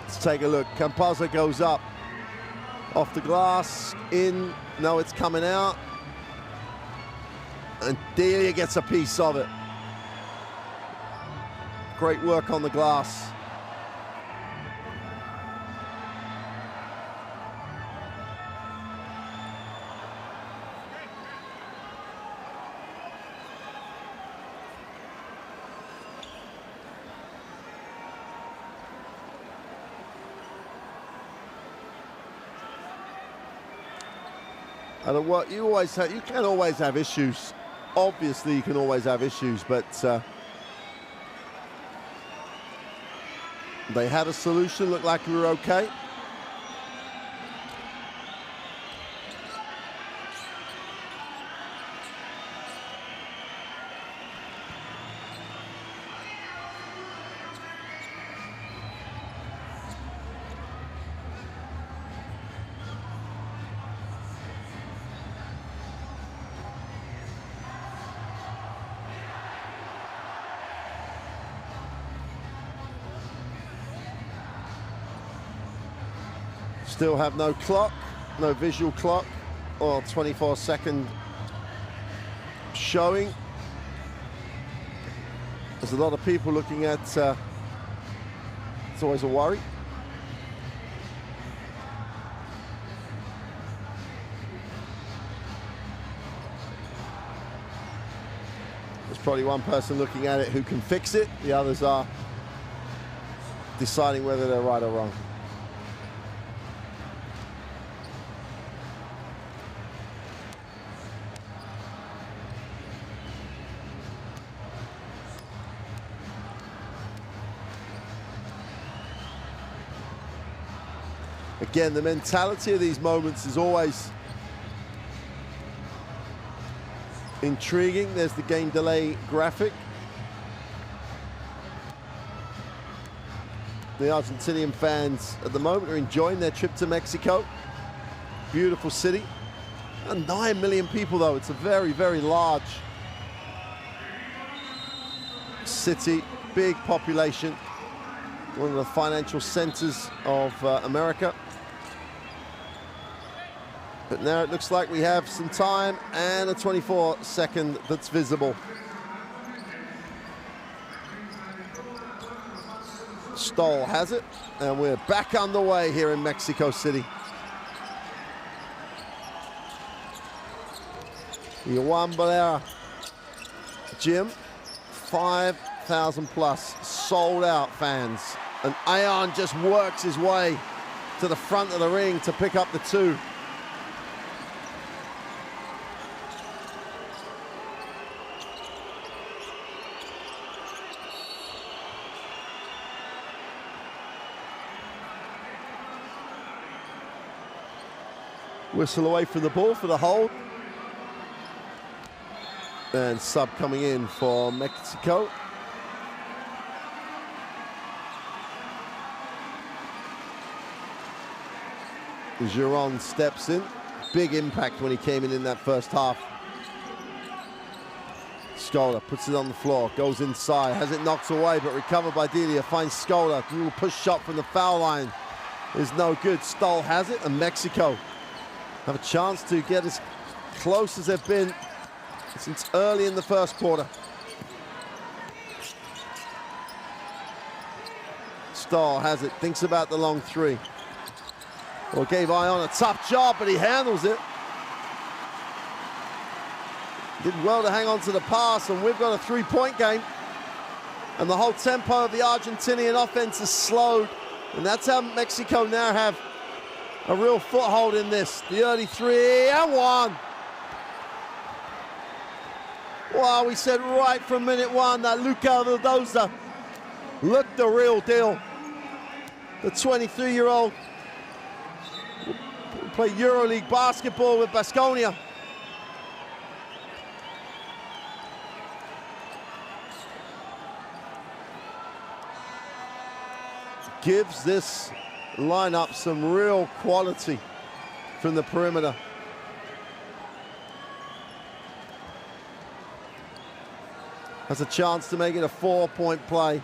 Let's take a look. Campazzo goes up. Off the glass, in. No, it's coming out. And Delia gets a piece of it. Great work on the glass. And what you always have, you can always have issues. Obviously, you can always have issues, but they had a solution. Looked like we were okay. Still have no clock, no visual clock or 24-second showing. There's a lot of people looking at, it's always a worry. There's probably one person looking at it who can fix it. The others are deciding whether they're right or wrong. Again, the mentality of these moments is always intriguing. There's the game delay graphic. The Argentinian fans at the moment are enjoying their trip to Mexico. Beautiful city. And 9 million people though. It's a very, very large city, big population. One of the financial centers of America. But now it looks like we have some time and a 24-second that's visible. Stoll has it, and we're back underway here in Mexico City. The Juan Valera gym, 5,000 plus sold out fans. And Ion just works his way to the front of the ring to pick up the two. Whistle away from the ball for the hold. And sub coming in for Mexico. Giron steps in. Big impact when he came in that first half. Scola puts it on the floor, goes inside, has it knocked away, but recovered by Delia, finds Scola. A little push shot from the foul line is no good. Stoll has it, and Mexico have a chance to get as close as they've been since early in the first quarter. Stoll has it, thinks about the long three. Well, gave Ion a tough job, but he handles it. Did well to hang on to the pass, and we've got a three-point game. And the whole tempo of the Argentinian offense is slowed. And that's how Mexico now have a real foothold in this. The early three and one. Wow, we said right from minute one that Luca Vildoza looked the real deal. The 23-year-old played EuroLeague basketball with Baskonia. Gives this lineup some real quality from the perimeter. Has a chance to make it a 4-point play.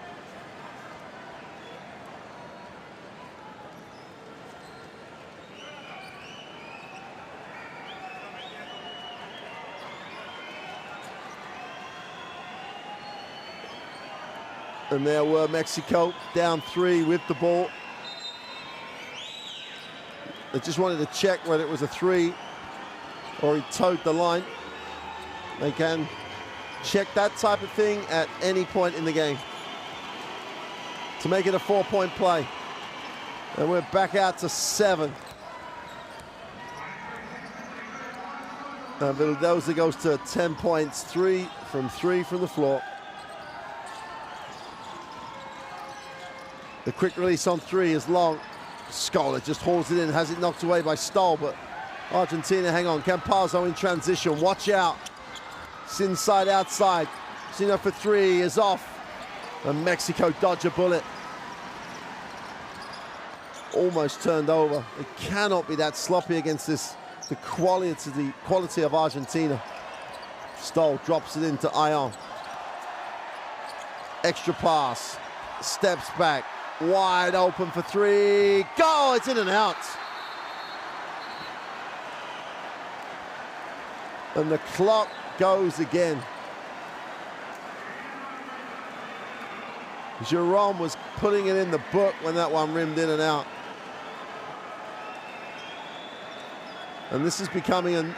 And there were Mexico down 3 with the ball. They just wanted to check whether it was a 3 or he towed the line. They can check that type of thing at any point in the game to make it a 4-point play. And we're back out to 7. And Vildoza goes to 10 points, 3 from the floor. The quick release on 3 is long. Scola just hauls it in, has it knocked away by Stoll, but Argentina hang on. Campazzo in transition, watch out. It's inside, outside. Zeno for 3 is off. And Mexico dodge a bullet. Almost turned over. It cannot be that sloppy against this, the quality of Argentina. Stoll drops it into Ion. Extra pass, steps back. Wide open for 3. Go! It's in and out. And the clock goes again. Jerome was putting it in the book when that one rimmed in and out. And this is becoming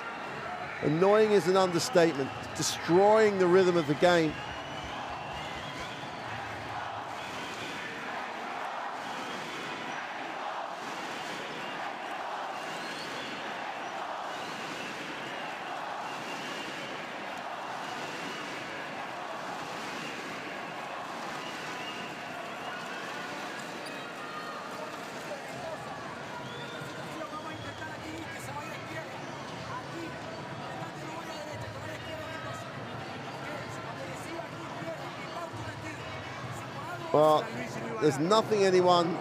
annoying is an understatement, destroying the rhythm of the game. Well, there's nothing anyone,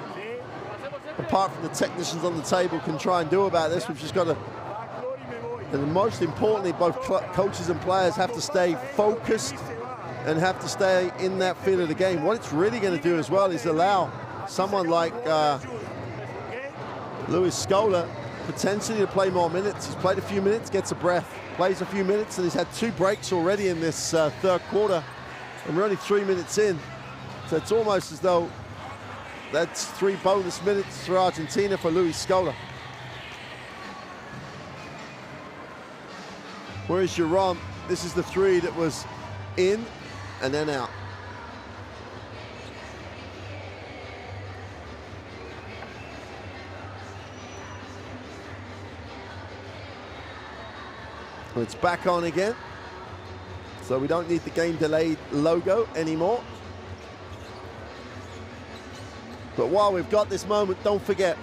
apart from the technicians on the table, can try and do about this. We've just got to, and most importantly, both coaches and players have to stay focused and have to stay in that feel of the game. What it's really going to do as well is allow someone like Luis Scola potentially to play more minutes. He's played a few minutes, gets a breath, plays a few minutes, and he's had 2 breaks already in this third quarter, and we're only 3 minutes in. So it's almost as though that's 3 bonus minutes for Argentina for Luis Scola. Whereas Jerome, this is the 3 that was in and then out. Well, it's back on again. So we don't need the game delayed logo anymore. But while we've got this moment, don't forget,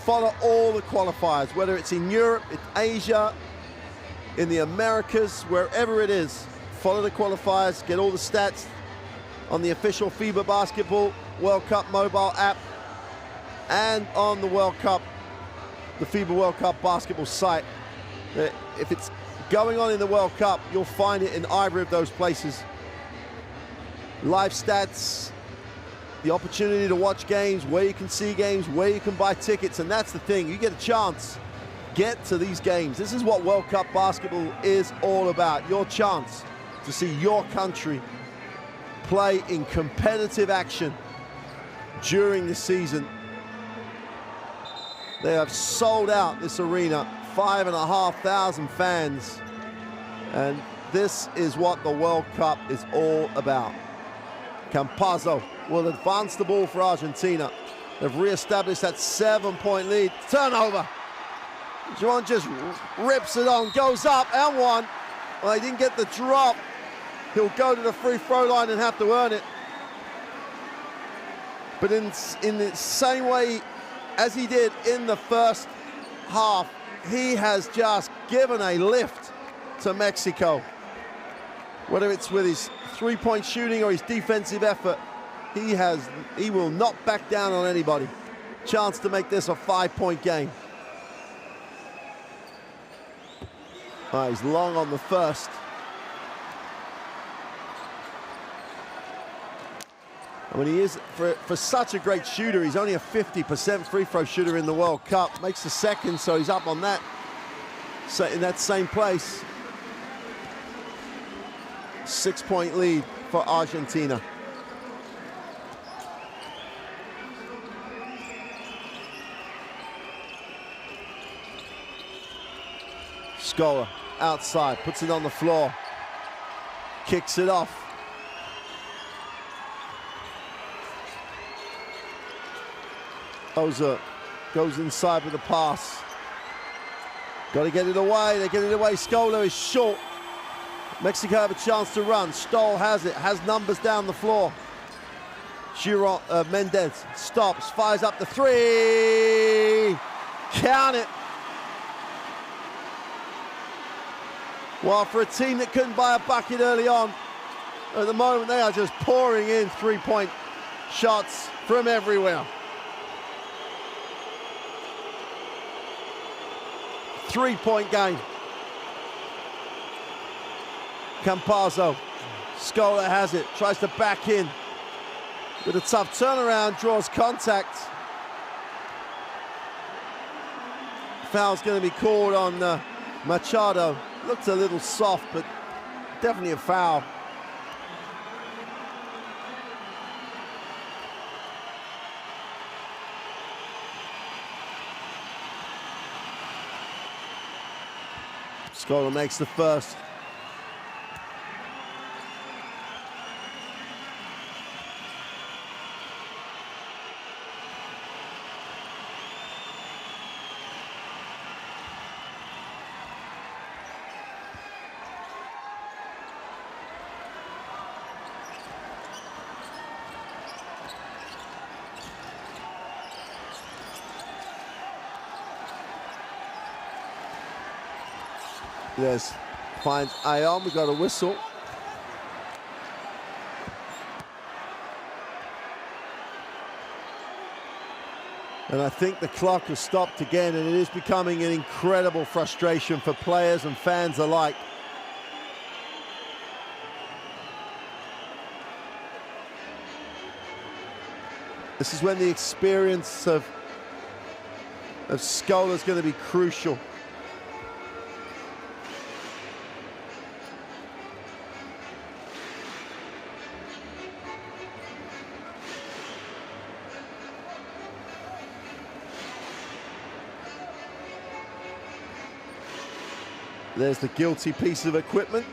follow all the qualifiers, whether it's in Europe, in Asia, in the Americas, wherever it is. Follow the qualifiers, get all the stats on the official FIBA Basketball World Cup mobile app and on the the FIBA World Cup basketball site. If it's going on in the World Cup, you'll find it in either of those places. Live stats, the opportunity to watch games, where you can see games, where you can buy tickets, and that's the thing. You get a chance, get to these games. This is what World Cup basketball is all about. Your chance to see your country play in competitive action during the season. They have sold out this arena, 5,500 fans, and this is what the World Cup is all about. Campazzo will advance the ball for Argentina. They've re-established that 7-point lead. Turnover. Juan just rips it on, goes up and one. Well, he didn't get the drop. He'll go to the free throw line and have to earn it. But in the same way as he did in the first half, he has just given a lift to Mexico. Whether it's with his 3-point shooting or his defensive effort, he will not back down on anybody. Chance to make this a 5-point game. He's long on the first. I mean, he is, for such a great shooter, he's only a 50% free throw shooter in the World Cup. Makes the second, so he's up on that, so in that same place. 6-point lead for Argentina. Scola outside, puts it on the floor, kicks it off. Oza goes inside with a pass. Got to get it away. They get it away. Scola is short. Mexico have a chance to run. Stoll has it, has numbers down the floor. Mendez stops, fires up the 3. Count it. Well, for a team that couldn't buy a bucket early on, at the moment they are just pouring in 3-point shots from everywhere. 3-point game. Campazzo. Scola has it, tries to back in with a tough turnaround, draws contact. Foul's going to be called on Machado. Looked a little soft, but definitely a foul. Scola makes the first. Yes, finds Ayon, we got a whistle. And I think the clock has stopped again, and it is becoming an incredible frustration for players and fans alike. This is when the experience of Scola is going to be crucial. There's the guilty piece of equipment.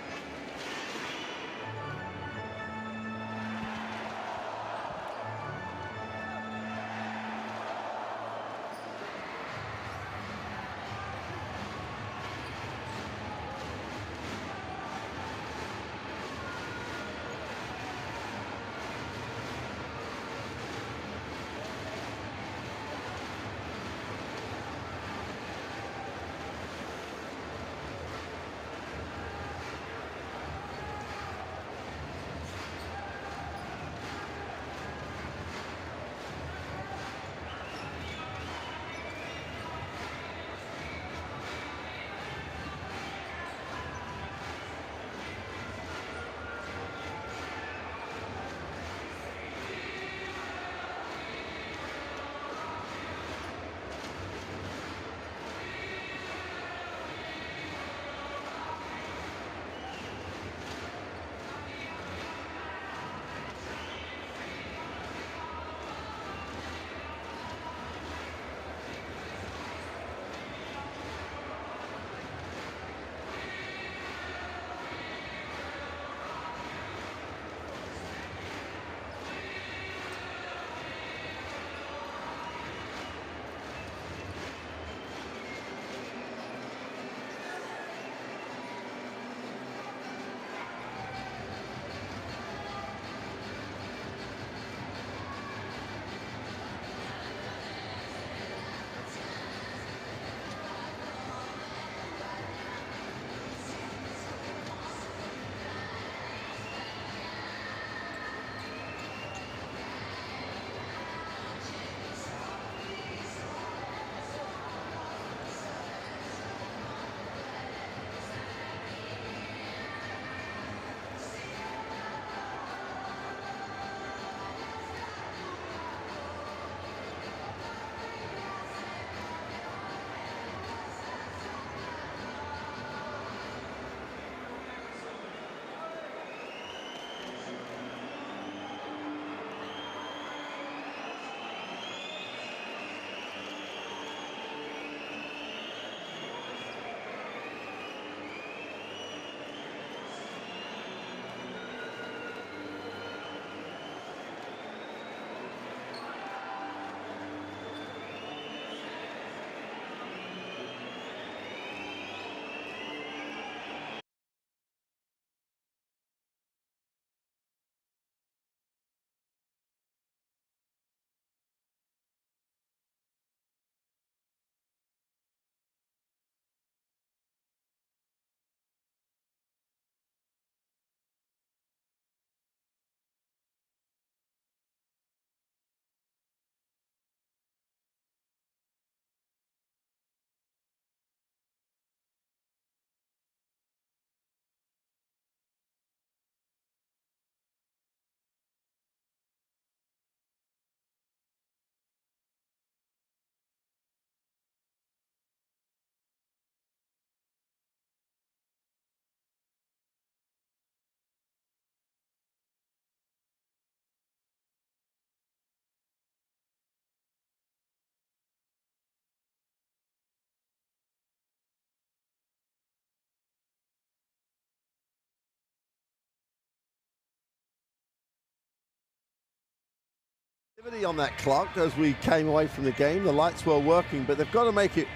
On that clock as we came away from the game, the lights were working, but they've got to make it,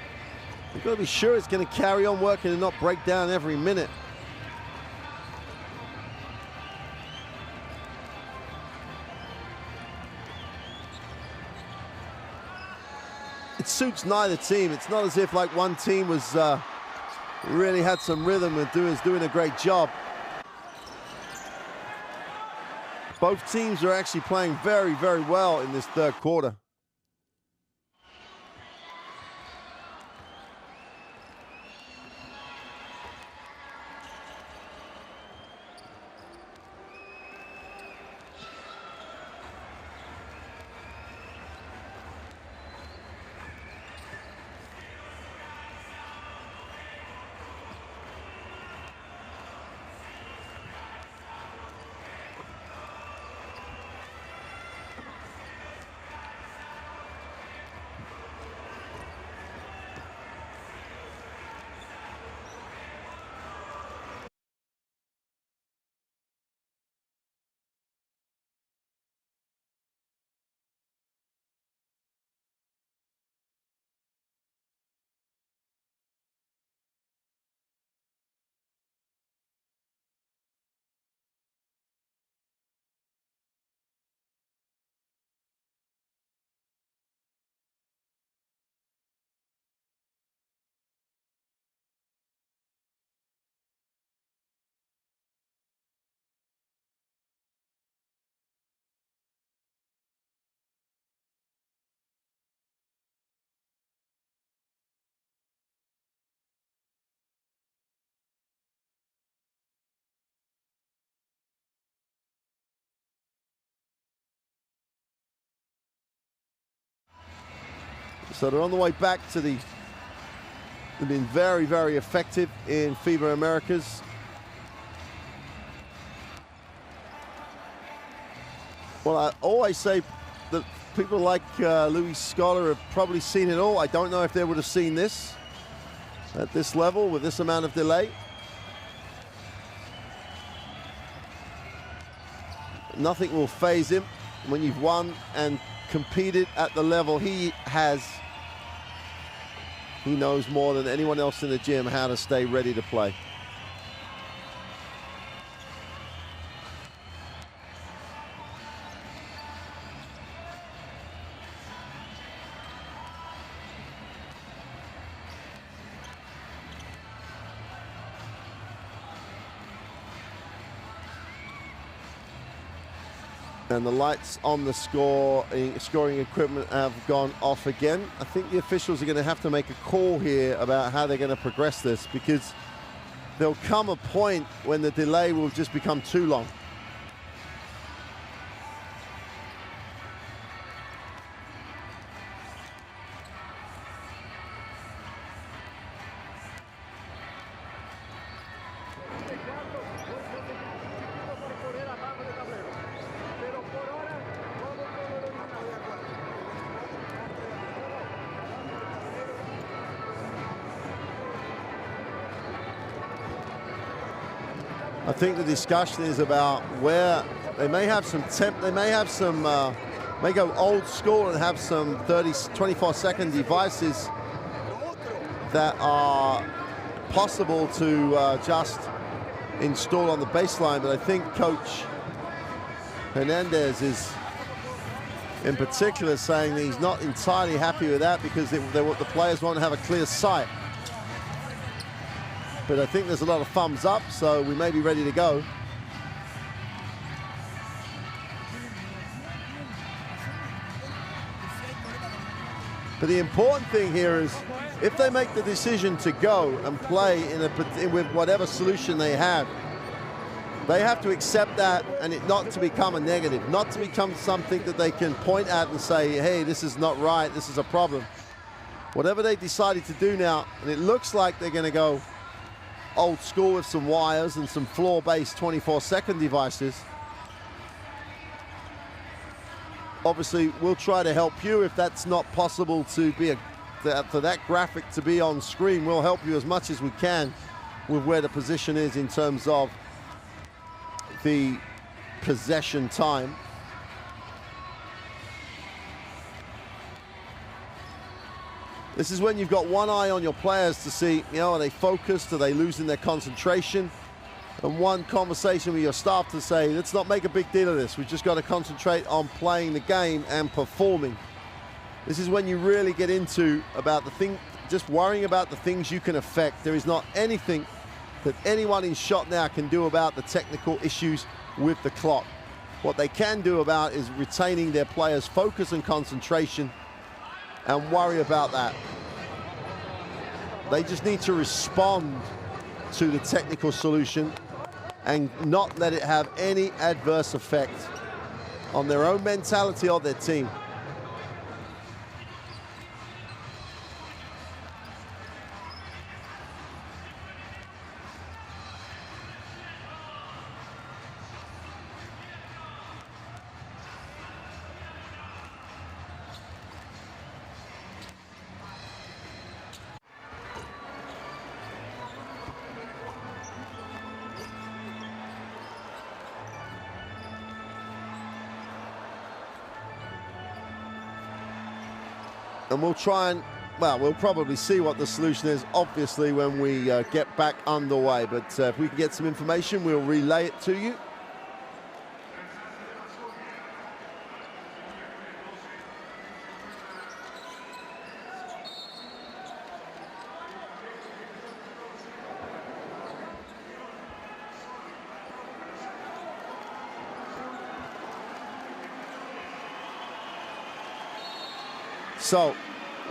they've got to be sure it's going to carry on working and not break down every minute. It suits neither team. It's not as if like one team was really had some rhythm and is doing a great job. Both teams are actually playing very, very well in this third quarter. So they're on the way back to they've been very, very effective in FIBA Americas. Well, I always say that people like Louis Scholar have probably seen it all. I don't know if they would have seen this at this level with this amount of delay. Nothing will faze him when you've won and competed at the level he has. He knows more than anyone else in the gym how to stay ready to play. And the lights on the scoring equipment have gone off again. I think the officials are going to have to make a call here about how they're going to progress this, because there'll come a point when the delay will just become too long. I think the discussion is about where they may have some may go old school and have some 24-second devices that are possible to just install on the baseline. But I think Coach Hernandez is in particular saying that he's not entirely happy with that, because the players won't have a clear sight. But I think there's a lot of thumbs up, so we may be ready to go. But the important thing here is, if they make the decision to go and play with whatever solution they have to accept that, and it not to become a negative, not to become something that they can point at and say, hey, this is not right, this is a problem. Whatever they decided to do now, and it looks like they're going to go old school with some wires and some floor-based 24-second devices. Obviously, we'll try to help you if that's not possible to be for that graphic to be on screen. We'll help you as much as we can with where the position is in terms of the possession time. This is when you've got one eye on your players to see, you know, are they focused? Are they losing their concentration? And one conversation with your staff to say, let's not make a big deal of this. We've just got to concentrate on playing the game and performing. This is when you really get into about the thing, just worrying about the things you can affect. There is not anything that anyone in shot now can do about the technical issues with the clock. What they can do about is retaining their players' focus and concentration and worry about that. They just need to respond to the technical solution and not let it have any adverse effect on their own mentality or their team. And we'll try and, well, we'll probably see what the solution is, obviously, when we get back underway. But if we can get some information, we'll relay it to you. So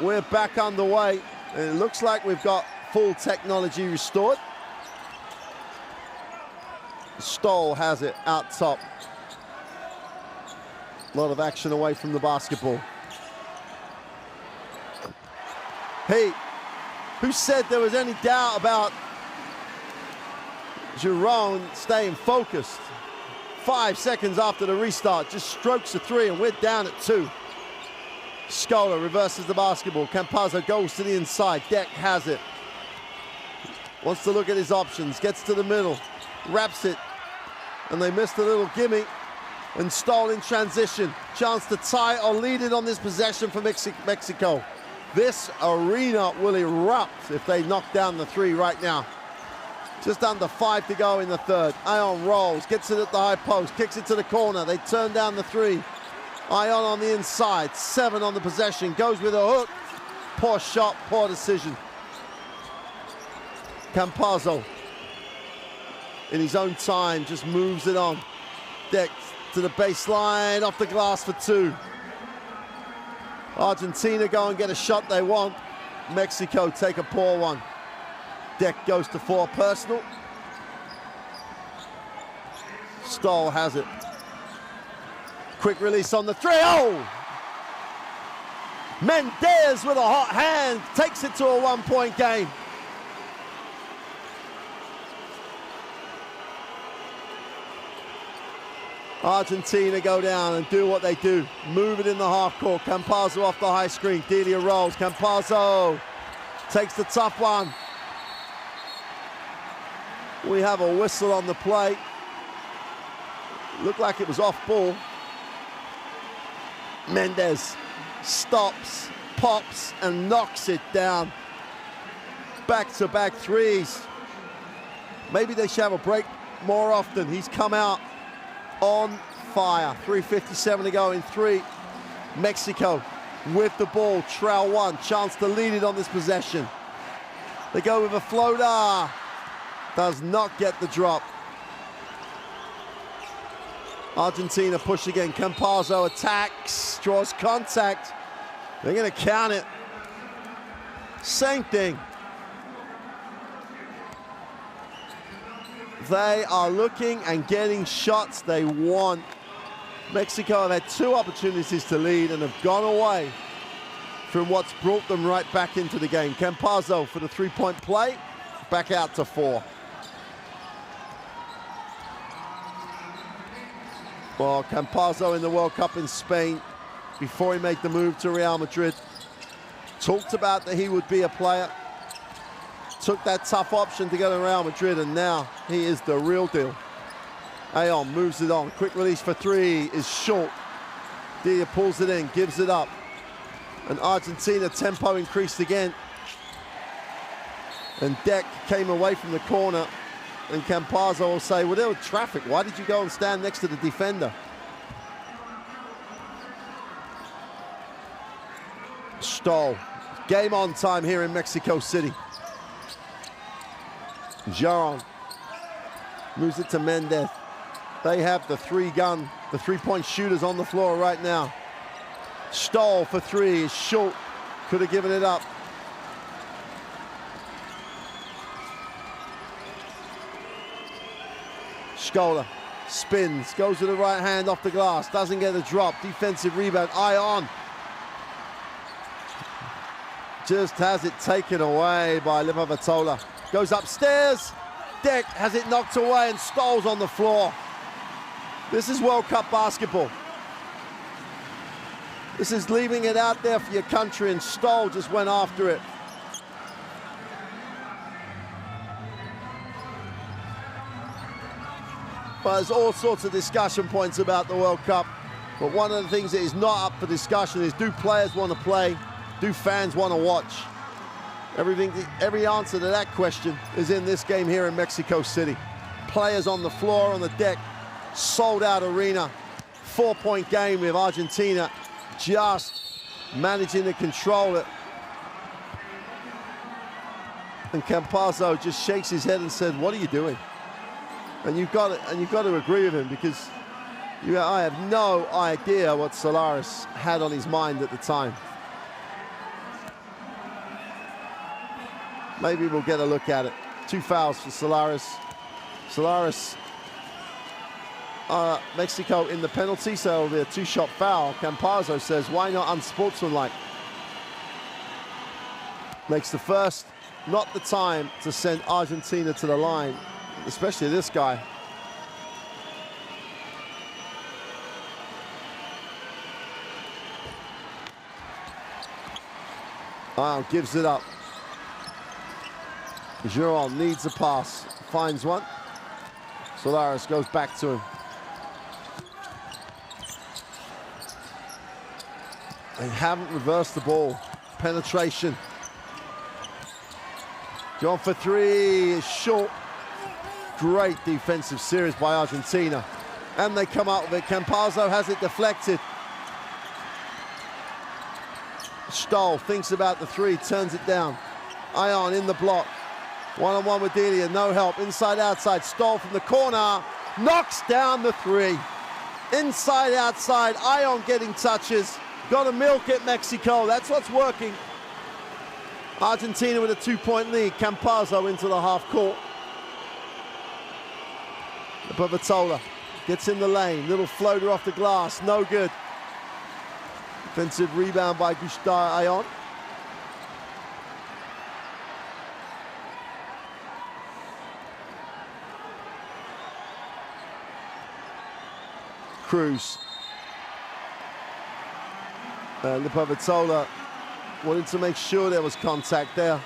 we're back underway. It looks like we've got full technology restored. Stoll has it out top. A lot of action away from the basketball. Hey, who said there was any doubt about Giron staying focused? 5 seconds after the restart, just strokes a three, and we're down at 2. Scola reverses the basketball. Campazzo goes to the inside. Deck has it. Wants to look at his options. Gets to the middle. Wraps it. And they missed a little gimme. And Stoll in transition. Chance to tie or lead it on this possession for Mexico. This arena will erupt if they knock down the three right now. Just under 5 to go in the third. Ion rolls. Gets it at the high post. Kicks it to the corner. They turn down the three. Ion on the inside, 7 on the possession, goes with a hook. Poor shot, poor decision. Campazzo, in his own time, just moves it on. Deck to the baseline, off the glass for 2. Argentina go and get a shot they want. Mexico take a poor one. Deck goes to 4 personal. Stoll has it. Quick release on the 3. Oh! Mendez with a hot hand takes it to a 1-point game. Argentina go down and do what they do. Move it in the half court. Campazzo off the high screen. Delia rolls. Campazzo takes the tough one. We have a whistle on the play. Looked like it was off ball. Mendez stops, pops, and knocks it down. Back-to-back threes. Maybe they should have a break more often. He's come out on fire. 3:57 to go in 3. Mexico with the ball, trail 1. Chance to lead it on this possession. They go with a floater. Does not get the drop. Argentina push again. Campazzo attacks, draws contact. They're going to count it. Same thing. They are looking and getting shots they want. Mexico have had 2 opportunities to lead and have gone away from what's brought them right back into the game. Campazzo for the 3-point play, back out to 4. Well, Campazzo in the World Cup in Spain, before he made the move to Real Madrid, talked about that he would be a player, took that tough option to go to Real Madrid, and now he is the real deal. Ayon moves it on. Quick release for 3 is short. Delia pulls it in, gives it up. And Argentina tempo increased again. And Deck came away from the corner. And Campazzo will say, well, there was traffic. Why did you go and stand next to the defender? Stoll. Game on time here in Mexico City. Jaron moves it to Mendez. They have the three-point shooters on the floor right now. Stoll for three is short. Could have given it up. Scholar spins, goes with the right hand off the glass, doesn't get a drop. Defensive rebound, Ion. Just has it taken away by Lipavatola. Goes upstairs. Deck has it knocked away and Stoll's on the floor. This is World Cup basketball. This is leaving it out there for your country, and Stoll just went after it. But there's all sorts of discussion points about the World Cup. But one of the things that is not up for discussion is, do players want to play? Do fans want to watch? Every answer to that question is in this game here in Mexico City. Players on the floor, on the deck, sold out arena. 4-point game with Argentina just managing to control it. And Campazzo just shakes his head and said, what are you doing? And you've got to agree with him, because I have no idea what Solaris had on his mind at the time. Maybe we'll get a look at it. 2 fouls for Solaris. Solaris, Mexico in the penalty, so it'll be a 2-shot foul. Campazzo says, why not unsportsmanlike? Makes the first, not the time to send Argentina to the line, especially this guy. Gives it up. Giron needs a pass, finds one. Solaris goes back to him. They haven't reversed the ball. Penetration. John for three is short. Great defensive series by Argentina. And they come out with it. Campazzo has it deflected. Stoll thinks about the three, turns it down. Ion in the block. One-on-one with Delia, no help. Inside, outside. Stoll from the corner. Knocks down the three. Inside, outside. Ion getting touches. Got to milk it, Mexico. That's what's working. Argentina with a 2-point lead. Campazzo into the half court. Lipavatola gets in the lane. Little floater off the glass. No good. Defensive rebound by Gustavo Ion. Cruz. Lipavatola wanted to make sure there was contact there.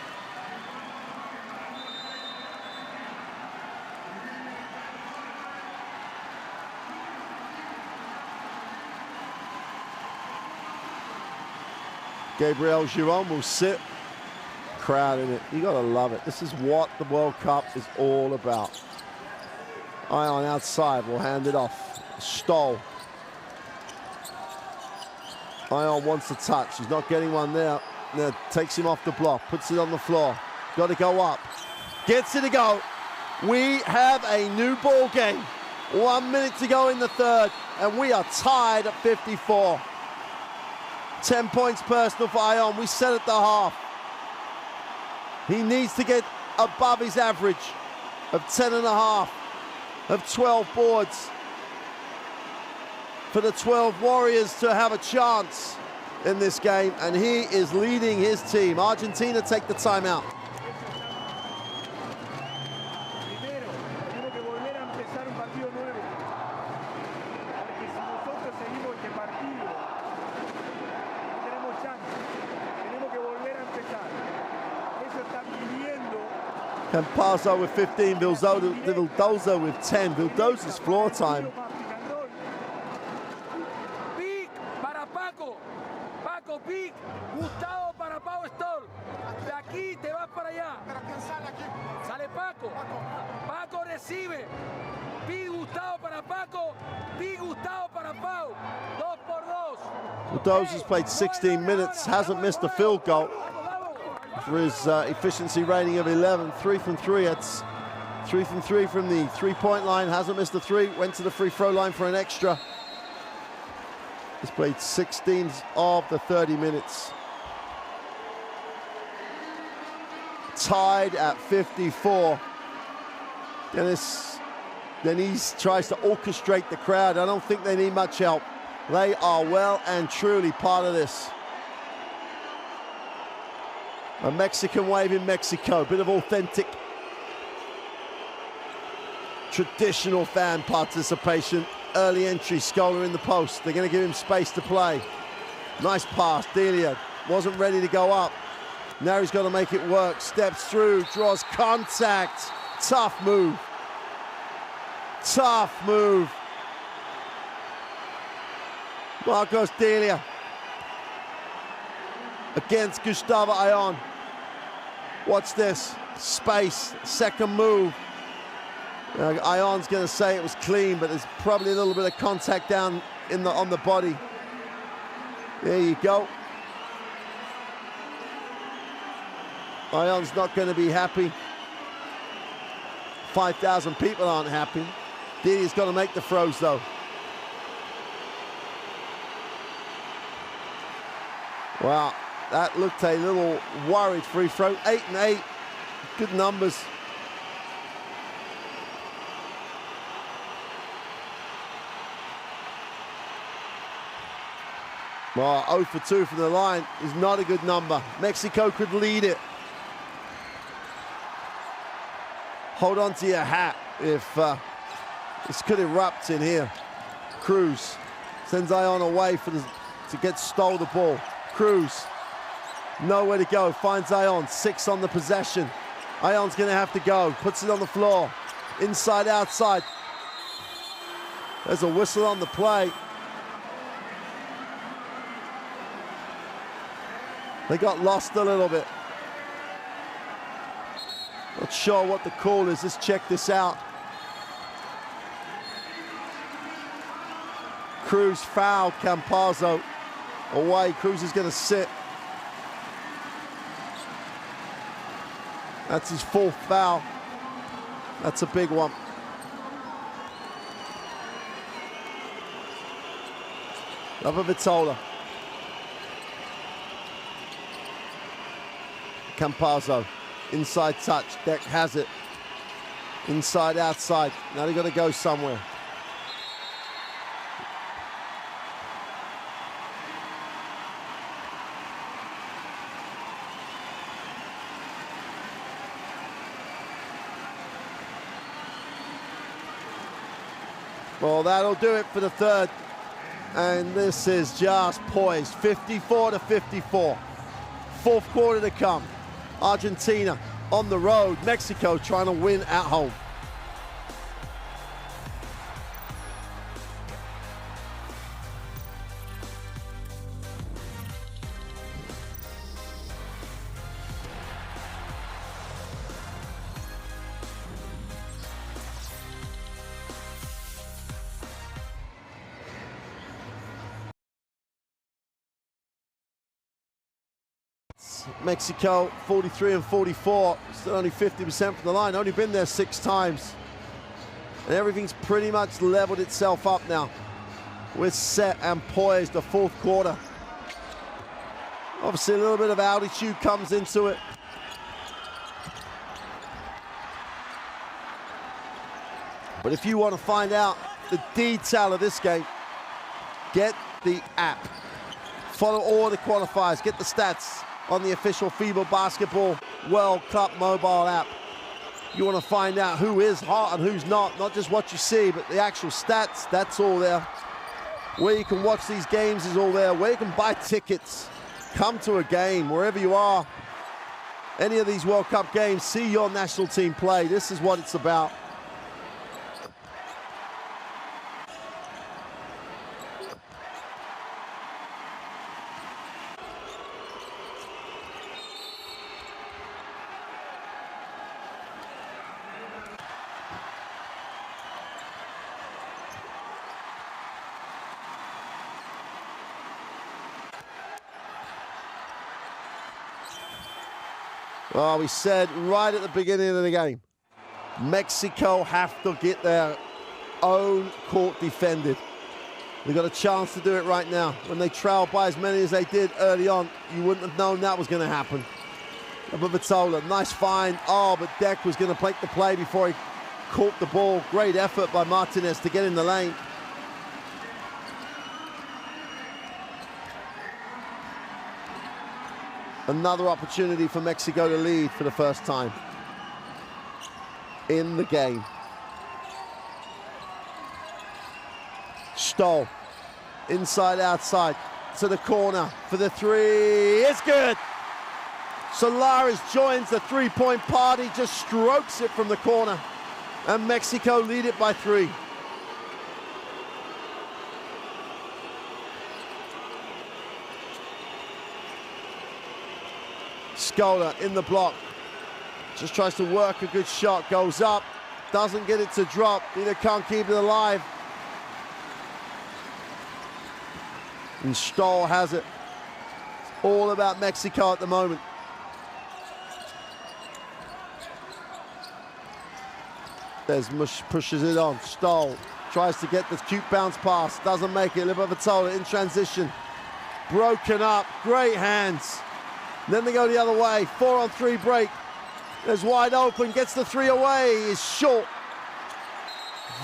Gabriel Giron will sit. Crowd in it. You gotta love it. This is what the World Cup is all about. Ion outside will hand it off. Stoll. Ion wants a touch. He's not getting one there. Now takes him off the block. Puts it on the floor. Got to go up. Gets it to go. We have a new ball game. 1 minute to go in the third, and we are tied at 54. 10 points personal for Ion. We said at the half. He needs to get above his average of 10.5, of 12 boards, for the 12 Warriors to have a chance in this game, and he is leading his team. Argentina take the timeout. Campazzo with 15, Vildoza with 10. Vildoza's floor time. Pick para Paco. Paco, pick. para allá. Sale Paco. Paco recibe. Pide Gustavo para Paco. Pide Gustavo para Pau. 2 por 2. Bulldoza's played 16 minutes, hasn't missed a field goal for his efficiency rating of 11. 3 from 3. That's 3 from 3 from the three-point line. Hasn't missed a 3. Went to the free throw line for an extra. He's played 16 of the 30 minutes. Tied at 54. Denise tries to orchestrate the crowd. I don't think they need much help. They are well and truly part of this. A Mexican wave in Mexico. Bit of authentic, traditional fan participation. Early entry, Scola in the post. They're going to give him space to play. Nice pass. Delia wasn't ready to go up. Now he's got to make it work. Steps through, draws contact. Tough move. Tough move. Marcos Delia against Gustavo Ayon. Watch this. Space. Second move. Ayon's going to say it was clean, but there's probably a little bit of contact down on the body. There you go. Ayon's not going to be happy. 5,000 people aren't happy. Diddy's got to make the throws, though. Wow, that looked a little worried free throw. 8 and 8. Good numbers. Well, 0 for 2 from the line is not a good number. Mexico could lead it. Hold on to your hat if this could erupt in here. Cruz sends Ayon away to get stole the ball. Cruz, nowhere to go, finds Ayon, 6 on the possession. Ayon's gonna have to go, puts it on the floor. Inside, outside. There's a whistle on the play. They got lost a little bit. Not sure what the call is. Let's check this out. Cruz fouled Campazzo away. Cruz is going to sit. That's his 4th foul. That's a big one. Vitola. Campazzo, inside touch, Deck has it. Inside, outside, now they've got to go somewhere. Well, that'll do it for the third. And this is just poised, 54 to 54. 4th quarter to come. Argentina on the road. Mexico trying to win at home. Mexico 43 and 44, still only 50% from the line, only been there 6 times. And everything's pretty much leveled itself up now. We're set and poised, the 4th quarter. Obviously a little bit of altitude comes into it. But if you want to find out the detail of this game, get the app. Follow all the qualifiers, get the stats on the official FIBA Basketball World Cup mobile app. You want to find out who is hot and who's not just what you see, but the actual stats, that's all there. Where you can watch these games is all there. Where you can buy tickets, come to a game, wherever you are. Any of these World Cup games, see your national team play. This is what it's about. Well, we said right at the beginning of the game, Mexico have to get their own court defended. They got a chance to do it right now. When they trailed by as many as they did early on, you wouldn't have known that was going to happen. But Vitola, nice find. Oh, but Deck was going to make the play before he caught the ball. Great effort by Martinez to get in the lane. Another opportunity for Mexico to lead for the first time in the game. Stoll, inside, outside, to the corner for the three. It's good. Solares joins the three-point party, just strokes it from the corner, and Mexico lead it by 3. Scola in the block, just tries to work a good shot, goes up, doesn't get it to drop, either can't keep it alive. And Stoll has it. It's all about Mexico at the moment. Desmush pushes it on. Stoll tries to get the cute bounce pass, doesn't make it. Vitola in transition, broken up, great hands. Then they go the other way, 4-on-3 break. There's wide open, gets the 3 away, is short.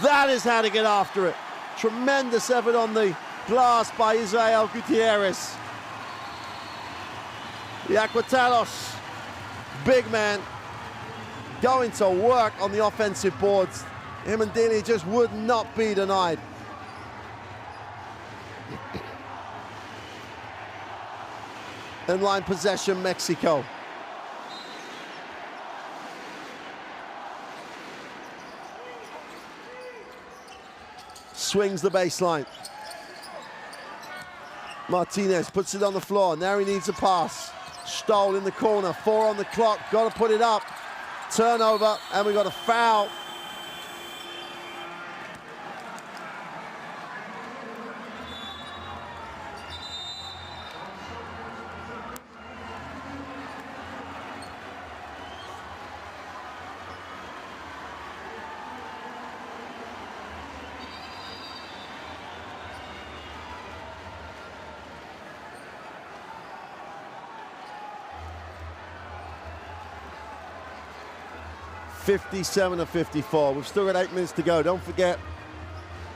That is how to get after it. Tremendous effort on the glass by Israel Gutierrez. The Aquatalos, big man, going to work on the offensive boards. Him and Dili just would not be denied. In-line possession, Mexico. Swings the baseline. Martinez puts it on the floor. Now he needs a pass. Stoll in the corner, 4 on the clock. Got to put it up. Turnover, and we got a foul. (57-54). We've still got 8 minutes to go, don't forget.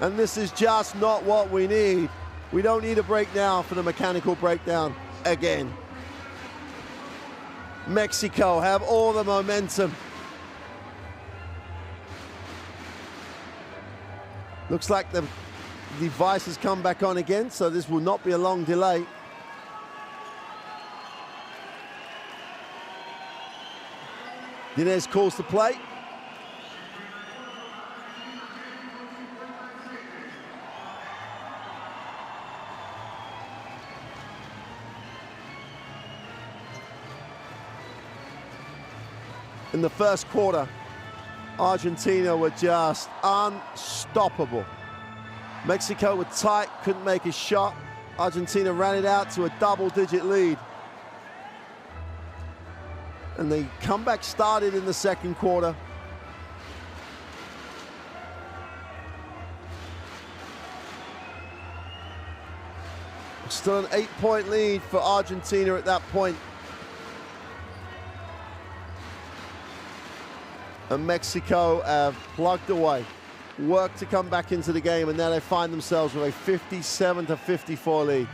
And this is just not what we need. We don't need a break now for the mechanical breakdown again. Mexico have all the momentum. Looks like the device has come back on again, so this will not be a long delay. Dinez calls the play. In the first quarter, Argentina were just unstoppable. Mexico were tight, couldn't make a shot. Argentina ran it out to a double-digit lead. And the comeback started in the second quarter. Still an 8-point lead for Argentina at that point. And Mexico have plugged away, worked to come back into the game, and now they find themselves with a 57-54 lead.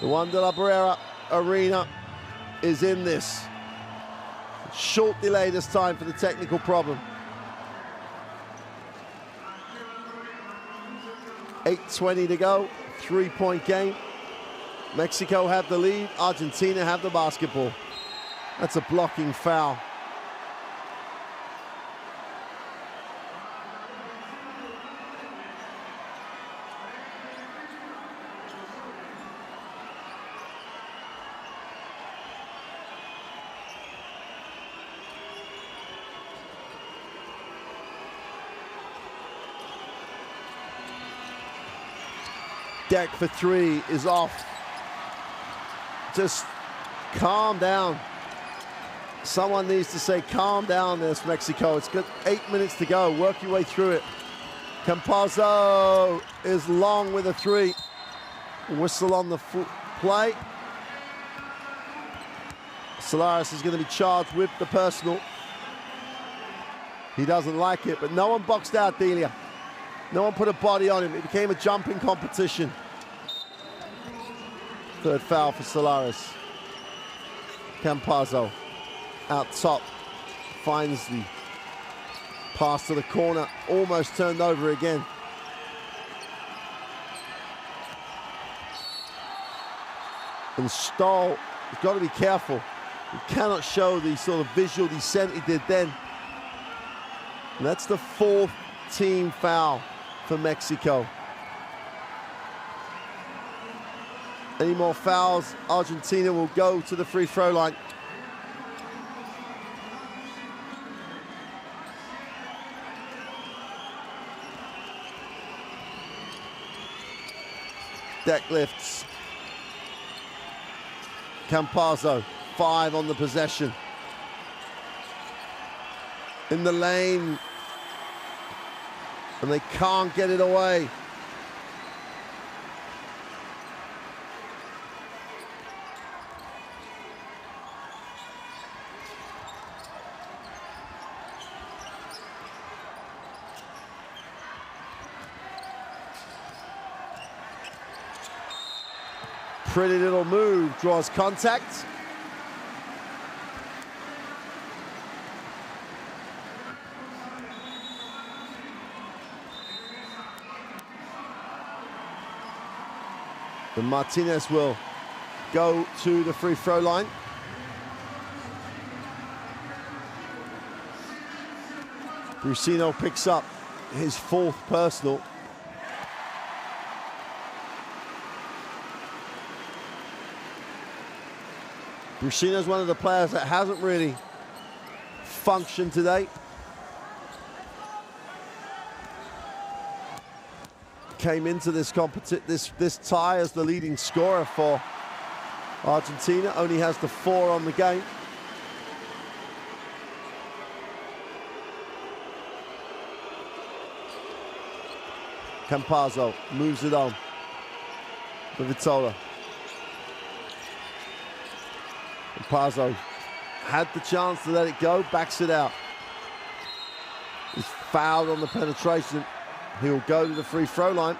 The Juan de la Barrera Arena is in this. Short delay this time for the technical problem. 8:20 to go, 3-point game. Mexico have the lead, Argentina have the basketball. That's a blocking foul. Deck for 3 is off. Just calm down. Someone needs to say, calm down, there's Mexico. It's got 8 minutes to go. Work your way through it. Campazzo is long with a 3. Whistle on the play. Solares is going to be charged with the personal. He doesn't like it, but no one boxed out Delia. No one put a body on him. It became a jumping competition. Third foul for Solares. Campazzo out top finds the pass to the corner, almost turned over again. And Stahl has got to be careful. He cannot show the sort of visual descent he did then. And that's the 4th team foul for Mexico. Any more fouls, Argentina will go to the free throw line. Deck lifts. Campazzo, 5 on the possession. In the lane. And they can't get it away. Pretty little move, draws contact. And Martinez will go to the free throw line. Brusino picks up his 4th personal. Brusino's one of the players that hasn't really functioned today. Came into this tie as the leading scorer for Argentina. Only has the 4 on the game. Campazzo moves it on for Vitola. Campazzo had the chance to let it go, backs it out. He's fouled on the penetration. He'll go to the free throw line.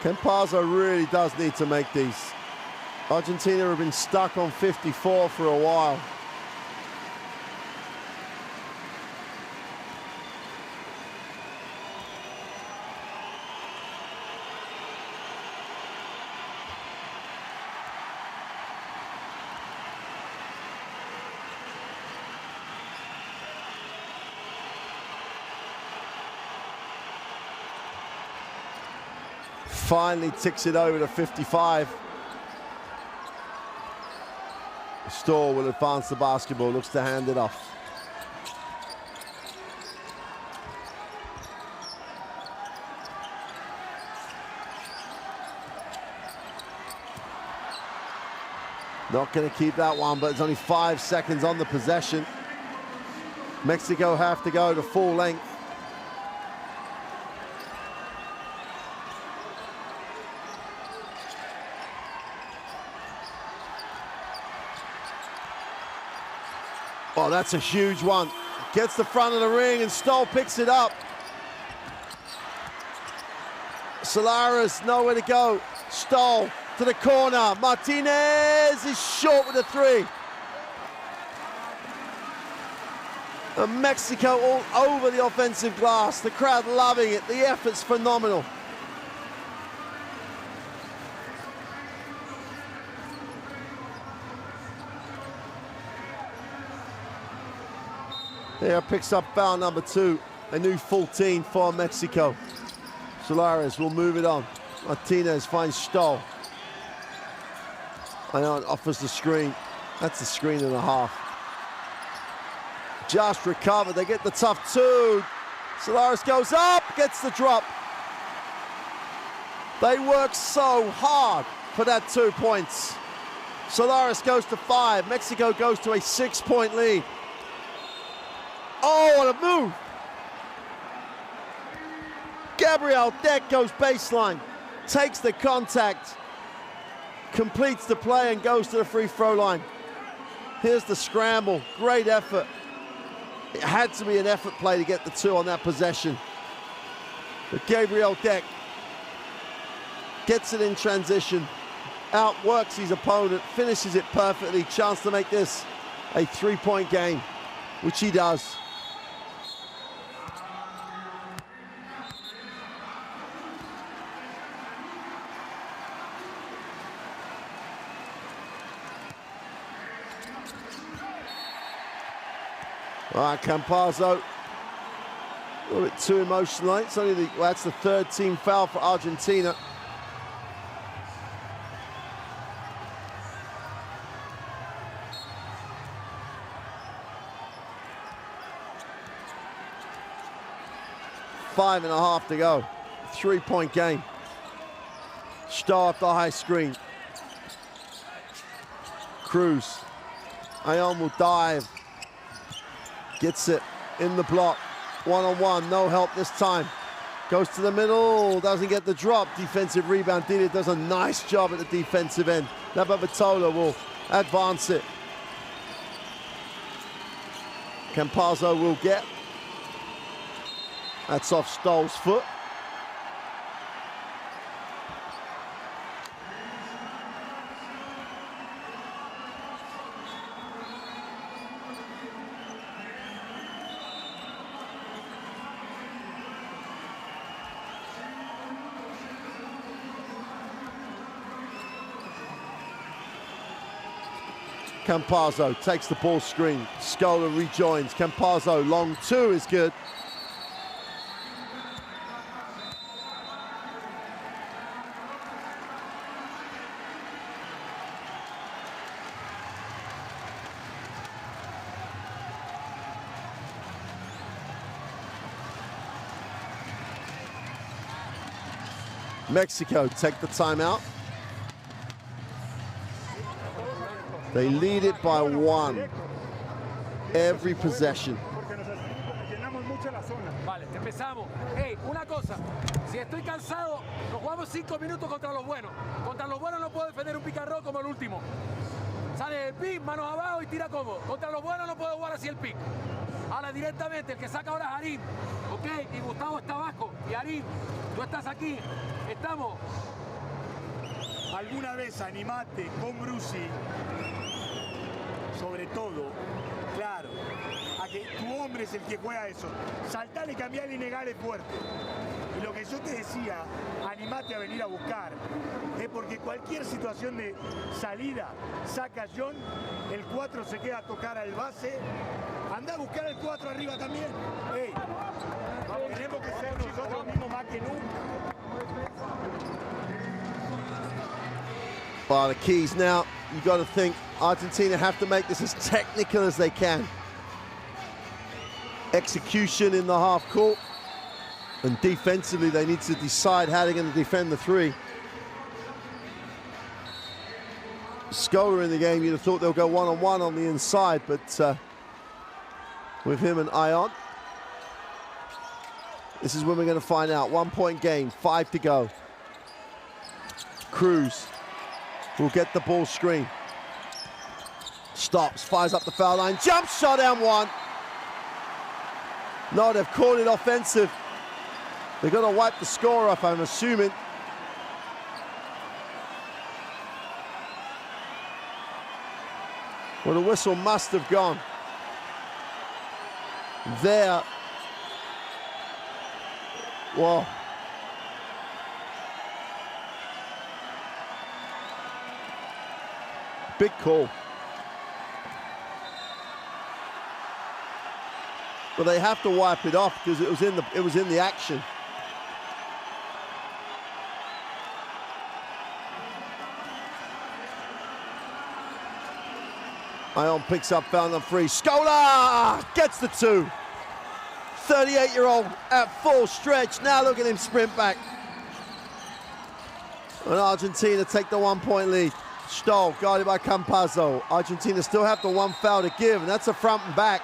Campazzo really does need to make these. Argentina have been stuck on 54 for a while. Finally ticks it over to 55. Stahl will advance the basketball, looks to hand it off. Not going to keep that one, but it's only 5 seconds on the possession. Mexico have to go to full length. Oh, that's a huge one. Gets the front of the ring and Stahl picks it up. Solares, nowhere to go. Stahl to the corner. Martinez is short with a 3. And Mexico all over the offensive glass. The crowd loving it. The effort's phenomenal. There picks up foul number 2, a new 14 for Mexico. Solares will move it on. Martinez finds Stahl. Ion offers the screen. That's a screen and a half. Just recovered. They get the tough two. Solaris goes up, gets the drop. They work so hard for that 2 points. Solaris goes to 5. Mexico goes to a 6-point lead. Oh, what a move. Gabriel Deck goes baseline, takes the contact, completes the play and goes to the free throw line. Here's the scramble, great effort. It had to be an effort play to get the 2 on that possession. But Gabriel Deck gets it in transition, outworks his opponent, finishes it perfectly. Chance to make this a 3-point game, which he does. All right, Campazzo, a little bit too emotional. It's only that's the 3rd team foul for Argentina. Five and a half to go. 3-point game. Start the high screen. Cruz. Ion will dive. Gets it in the block. One-on-one, no help this time. Goes to the middle, doesn't get the drop. Defensive rebound. Dida does a nice job at the defensive end. Nabavatola will advance it. Campazzo will get. That's off Stoll's foot. Campazzo takes the ball screen. Scola rejoins. Campazzo, long 2 is good. Mexico take the timeout. They lead it by 1 every possession. Vale, empezamos. Hey, una cosa, si estoy cansado, nos jugamos 5 minutos contra los buenos. Contra los buenos no puedo defender un picarrón como el último. Sale el pick, manos abajo y tira cómodo. Contra los buenos no puedo jugar así el pick. Ahora directamente, el que saca ahora es Arín, ¿ok? Y Gustavo está abajo. Y Arín, tú estás aquí. Estamos. Alguna vez animate con Brusi, sobre todo, claro, a que tu hombre es el que juega eso. Saltar y cambiar y negar es fuerte. Y lo que yo te decía, animate a venir a buscar, es porque cualquier situación de salida, saca John, el 4 se queda a tocar al base, anda a buscar el 4 arriba también. Hey, tenemos que ser nosotros mismos más que nunca. Well, the keys now, you got to think Argentina have to make this as technical as they can. Execution in the half court, and defensively they need to decide how they're going to defend the 3. Scola in the game, you'd have thought they'll go one-on-one on the inside, but with him and Ion, this is when we're going to find out. 1-point game, 5 to go. Cruz will get the ball screen. Stops, fires up the foul line, jump shot and 1. No, they've called it offensive. They're going to wipe the score off, I'm assuming. Well, the whistle must have gone. There. Whoa. Big call. But they have to wipe it off because it was in the action. Ion picks up foul number 3. Scola gets the 2. 38-year-old at full stretch. Now look at him sprint back. And Argentina take the 1-point lead. Stoll guarded by Campazzo. Argentina still have the 1 foul to give, and that's a front and back.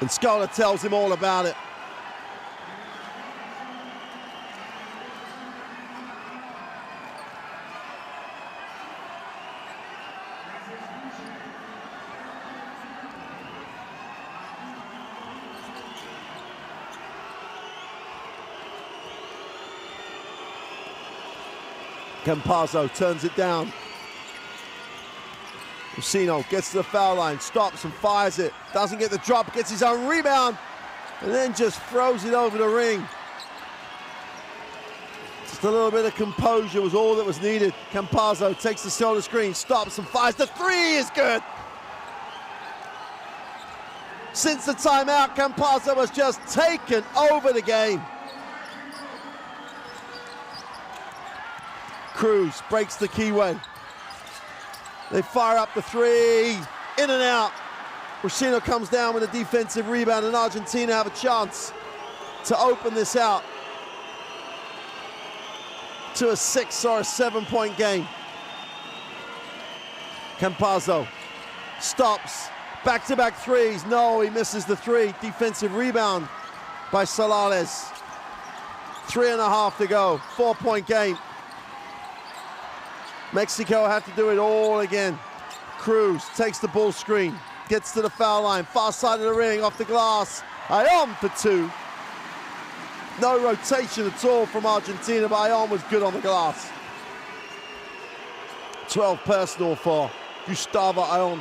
And Scola tells him all about it. Campazzo turns it down. Rusino gets to the foul line, stops and fires it. Doesn't get the drop, gets his own rebound, and then just throws it over the ring. Just a little bit of composure was all that was needed. Campazzo takes the shoulder screen, stops and fires. The 3 is good. Since the timeout, Campazzo has just taken over the game. Cruz breaks the keyway. They fire up the 3, in and out. Rusino comes down with a defensive rebound, and Argentina have a chance to open this out to a 6 or a 7-point game. Campazzo stops, back-to-back 3s. No, he misses the 3. Defensive rebound by Solales. 3.5 to go, 4-point game. Mexico have to do it all again. Cruz takes the ball screen, gets to the foul line, far side of the ring, off the glass. Ion for 2. No rotation at all from Argentina, but Ion was good on the glass. 12 personal for Gustavo Ion.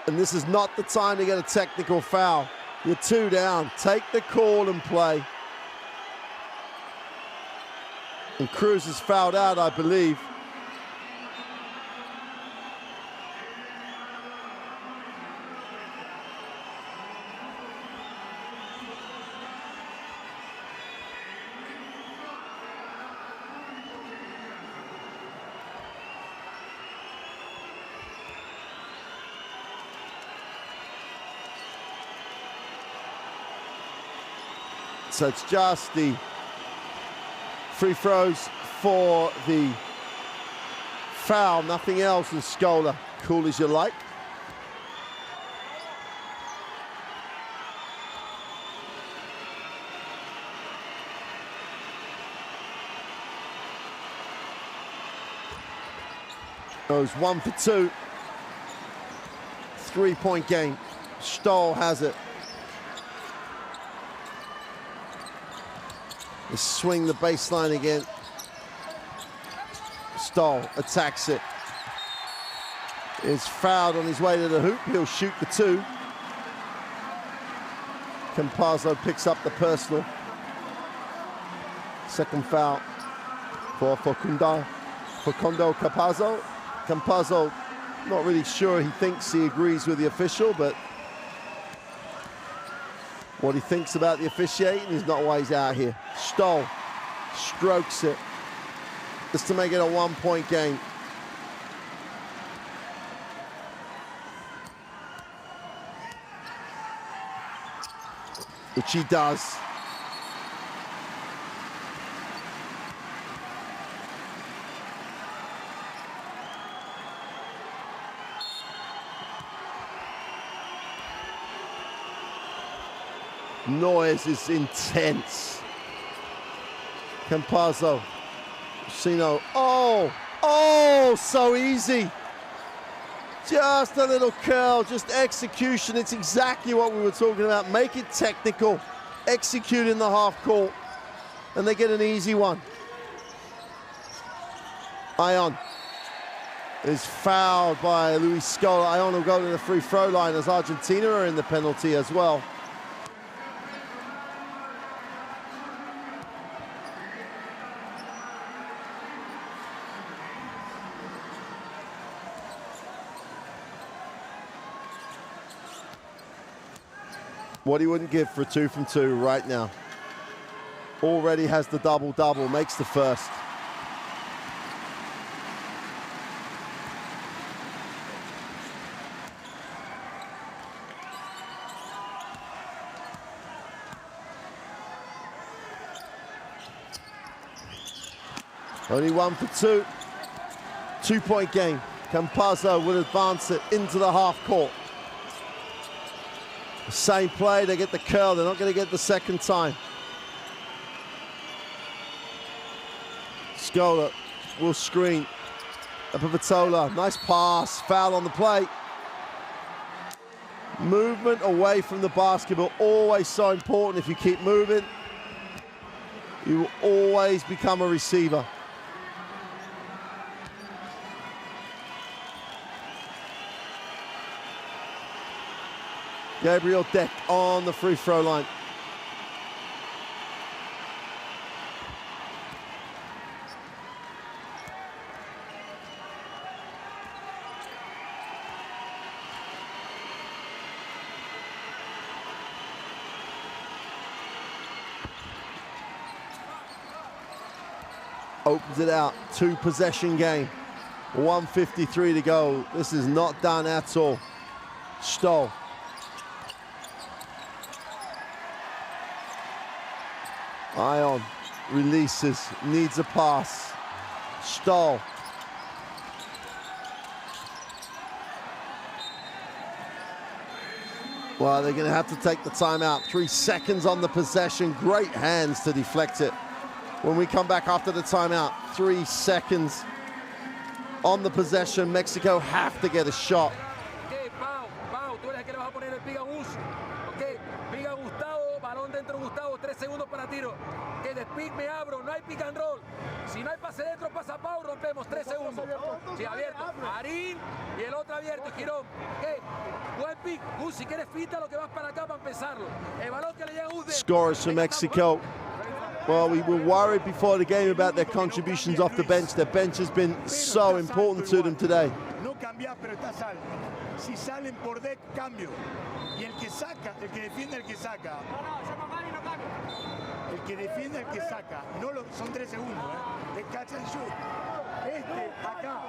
And this is not the time to get a technical foul. You're 2 down. Take the call and play. And Cruz is fouled out, I believe. So it's just the free throws for the foul, nothing else, and Scola, cool as you like. Goes 1 for 2. 3-point game. Stoll has it. They swing the baseline again. Stoll attacks it. Is fouled on his way to the hoop. He'll shoot the 2. Campazzo picks up the personal. Second foul for Facundo Campazzo. Campazzo, not really sure. He thinks he agrees with the official, but what he thinks about the officiating is not why he's out here. Stoll strokes it just to make it a 1-point game. Which he does. Noise is intense. Campazzo, Sino, oh, so easy. Just a little curl, just execution. It's exactly what we were talking about. Make it technical, execute in the half court, and they get an easy one. Ion is fouled by Luis Scola. Ion will go to the free throw line as Argentina are in the penalty as well. What he wouldn't give for a 2 from 2 right now. Already has the double-double, makes the first. Only 1 for 2. 2-point game. Campazzo will advance it into the half court. Same play, they get the curl. They're not going to get the second time. Scola will screen. Epivitola, nice pass. Foul on the play. Movement away from the basketball, always so important. If you keep moving, you will always become a receiver. Gabriel Deck on the free throw line. Opens it out, 2-possession game. 1:53 to go. This is not done at all. Stoll. Ion releases, needs a pass. Stoll. Well, they're going to have to take the timeout. 3 seconds on the possession. Great hands to deflect it. When we come back after the timeout, 3 seconds on the possession. Mexico have to get a shot. Okay, Pau, tú eres el que le vas a poner el pick a Gus. Okay, pick a Gustavo, balón dentro de Gustavo, 3 segundos para tiro. Que de pick me abro, no hay pick and roll. Si no hay pase dentro, pasa Pau, rompemos, 3 segundos. Sí, abierto. Arín y el otro abierto, Girón. Okay, buen pick. Gus, si quieres fita lo que vas para acá para empezarlo. El balón que le llega a Gus. Scorers for Mexico. Well, we were worried before the game about their contributions off the bench. Their bench has been so important to them today. No cambias, pero estás salvo. Si salen por deck, cambio. Y el que saca, el que defiende, el que saca. El que defiende, el que saca. No lo, son 3 segundos, ¿eh? Es catch and shoot. Acá.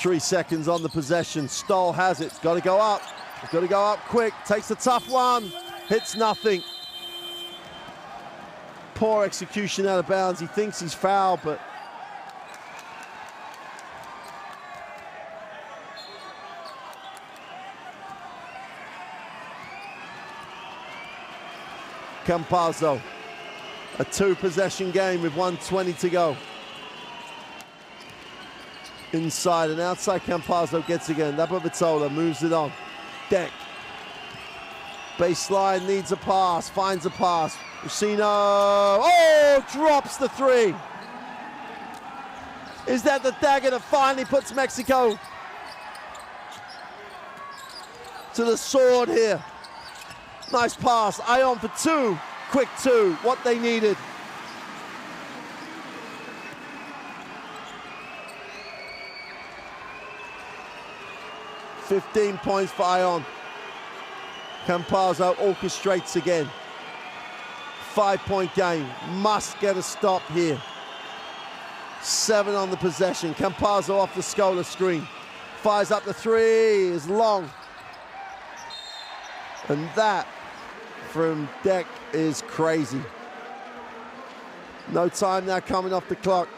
3 seconds on the possession. Stoll has it. Got to go up. Got to go up quick. Takes a tough one. Hits nothing. Poor execution out of bounds. He thinks he's fouled, but Campazzo. A 2-possession game with 1:20 to go. Inside and outside, Campazzo gets again. Epivitola moves it on. Deck. Baseline, needs a pass, finds a pass. Rusino, oh, drops the 3. Is that the dagger that finally puts Mexico to the sword here? Nice pass, Ion for 2. Quick 2, what they needed. $15 points for Ion. Campazzo orchestrates again. 5-point game. Must get a stop here. 7 on the possession. Campazzo off the Scola screen. Fires up the 3. Is long. And that from Deck is crazy. No time now coming off the clock.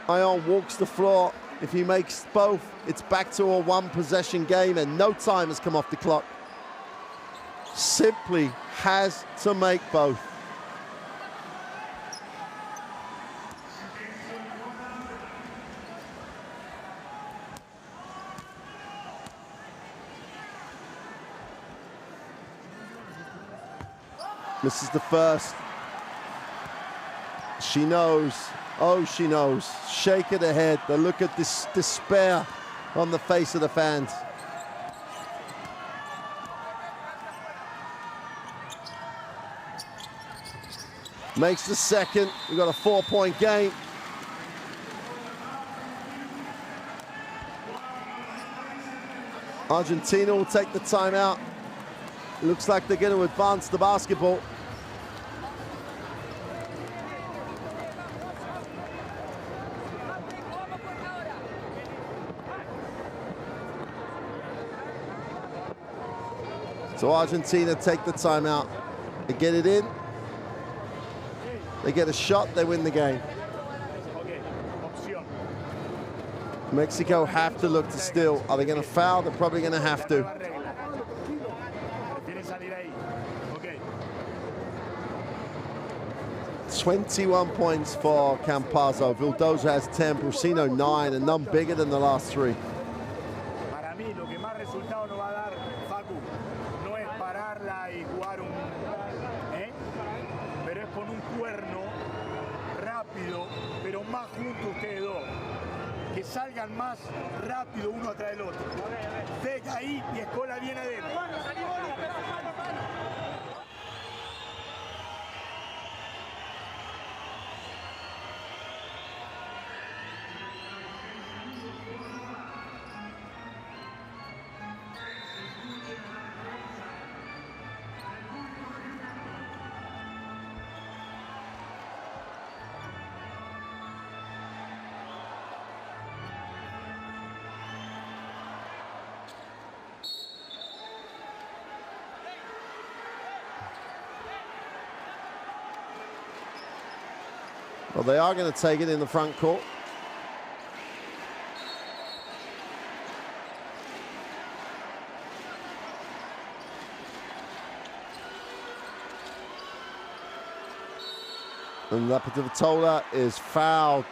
Ion walks the floor. If he makes both, it's back to a 1-possession game and no time has come off the clock. Simply has to make both. This is the first. She knows Oh, she knows. Shake of the head, the look of despair on the face of the fans. Makes the second. We've got a 4-point game. Argentina will take the timeout. Looks like they're going to advance the basketball. So Argentina take the timeout. They get it in. They get a shot, they win the game. Mexico have to look to steal. Are they going to foul? They're probably going to have to. 21 points for Campazzo. Vildoza has 10, Brusino 9, and none bigger than the last three. Para mí, lo que más resultado nos va a dar, Facu, no es pararla y jugar un... Pero es con un cuerno rápido, pero más juntos ustedes dos. Que salgan más rápido uno atrás del otro. Deja ahí y Escola viene adentro. Well, they are going to take it in the front court. And Lapidavitola is fouled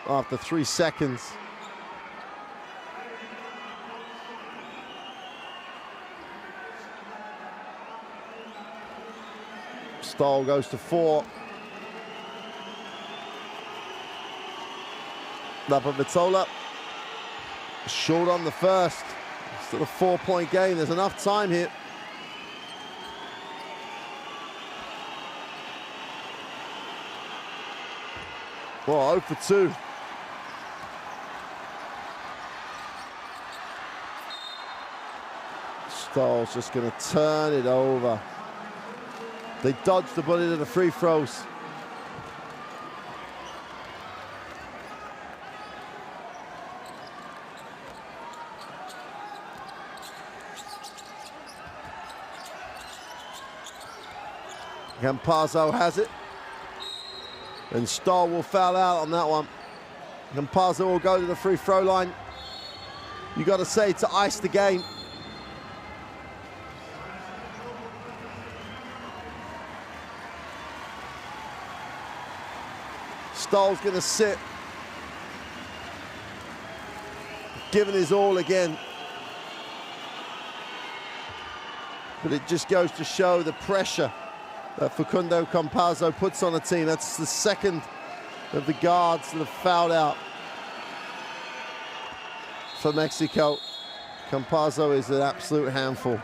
after 3 seconds. Stoll goes to 4. Lapidavitola short on the first. Still a 4-point game. There's enough time here. Well, 0 for 2. Stoll's just going to turn it over. They dodged the bullet of the free throws. Campazzo has it. And Stoll will foul out on that one. Campazzo will go to the free throw line. You got to say to ice the game. Stoll's going to sit. Giving his all again. But it just goes to show the pressure that Facundo Campazzo puts on a team. That's the second of the guards that have fouled out for Mexico. Campazzo is an absolute handful.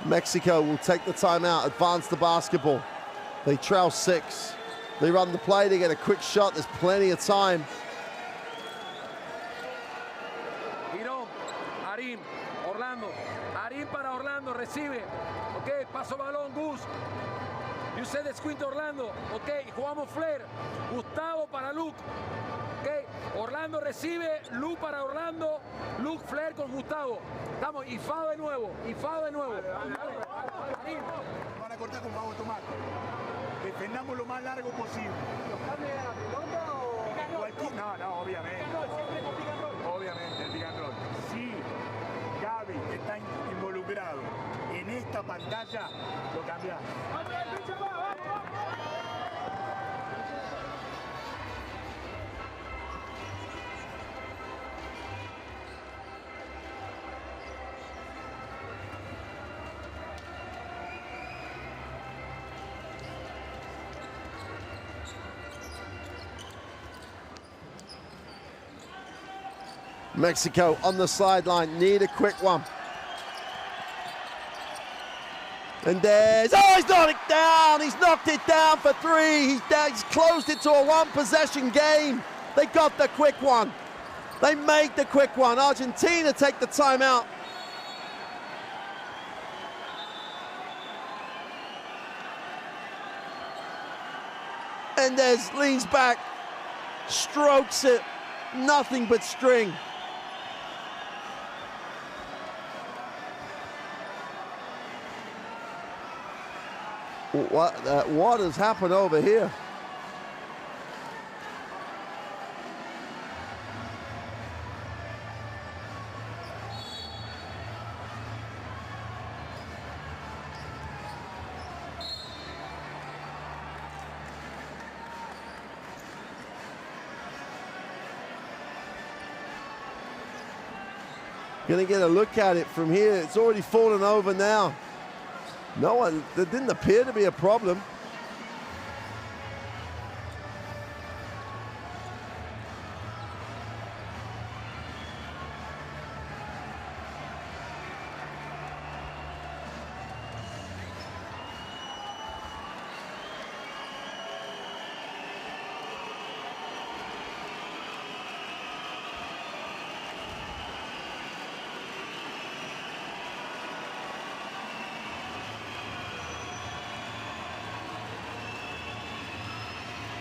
Mexico will take the timeout, advance the basketball. They trail 6. They run the play, they get a quick shot. There's plenty of time. Girón, Arim, Orlando. Arim para Orlando, recibe. Ok, paso balón, Gus. You said descuento Orlando. Ok, jugamos Flair. Gustavo para Luke. Ok, Orlando recibe. Luke para Orlando. Luke Flair con Gustavo. Estamos, y FAO de nuevo. Y FAO de nuevo. Arim. Van a cortar con Pablo Tomás. Defendamos lo más largo posible. No, obviamente. Obviamente, el pick and roll. Sí, Gaby está involucrado en esta pantalla, lo cambiamos. Mexico on the sideline, need a quick one. And there's, oh, he's knocked it down. He's knocked it down for three. He's closed it to a one-possession game. They got the quick one. They made the quick one. Argentina take the timeout. And there's leans back, strokes it, nothing but string. What has happened over here? Gonna get a look at it from here. It's already fallen over now. No one, there didn't appear to be a problem.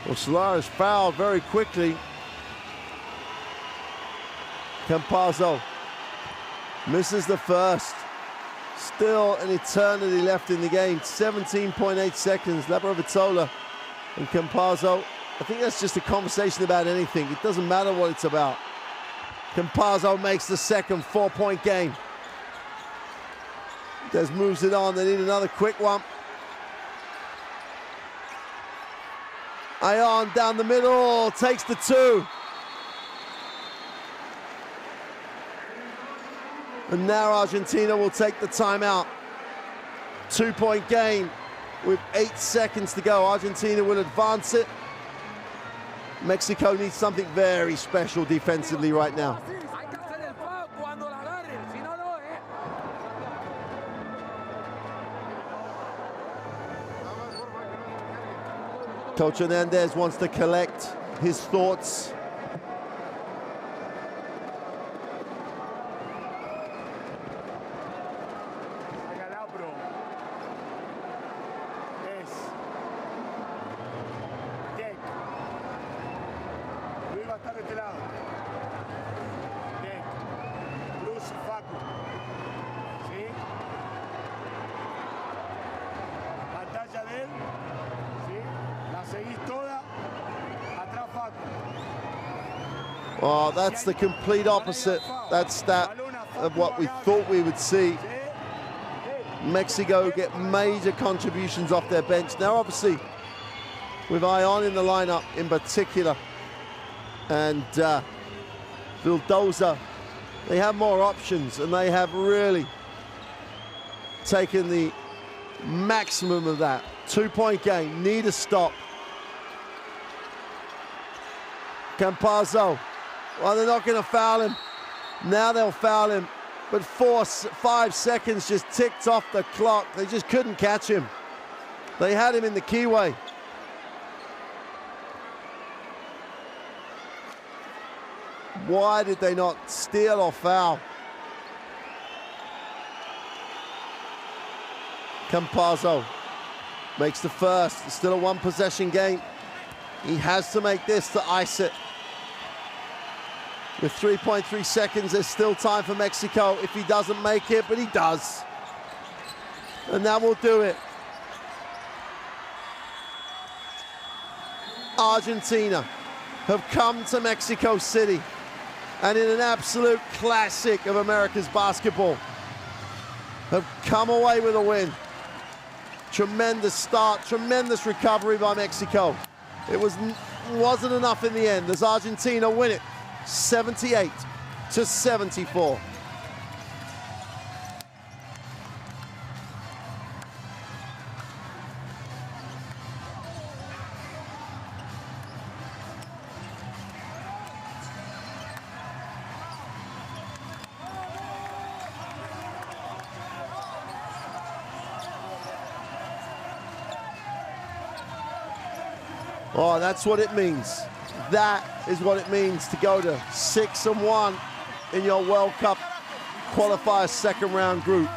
Well, Solares fouled very quickly. Campazzo misses the first. Still an eternity left in the game. 17.8 seconds. Labrovitola and Campazzo. I think that's just a conversation about anything. It doesn't matter what it's about. Campazzo makes the second 4-point game. Des moves it on. They need another quick one. Ion down the middle, takes the two. And now Argentina will take the timeout. 2-point game with 8 seconds to go. Argentina will advance it. Mexico needs something very special defensively right now. Coach Hernandez wants to collect his thoughts. Oh, that's the complete opposite. That's that of what we thought we would see. Mexico get major contributions off their bench. Now, obviously, with Ion in the lineup in particular, and Vildoza, they have more options, and they have really taken the maximum of that. 2-point game, need a stop. Campazzo. Well, they're not going to foul him. Now they'll foul him. But 5 seconds just ticked off the clock. They just couldn't catch him. They had him in the keyway. Why did they not steal or foul? Campazzo makes the first. It's still a one-possession game. He has to make this to ice it. With 3.3 seconds, there's still time for Mexico if he doesn't make it, but he does. And that will do it. Argentina have come to Mexico City, and in an absolute classic of America's basketball, have come away with a win. Tremendous start, tremendous recovery by Mexico. It wasn't enough in the end as Argentina win it 78-74. Oh, that's what it means. That is what it means to go to 6-1 in your World Cup qualifier second round group.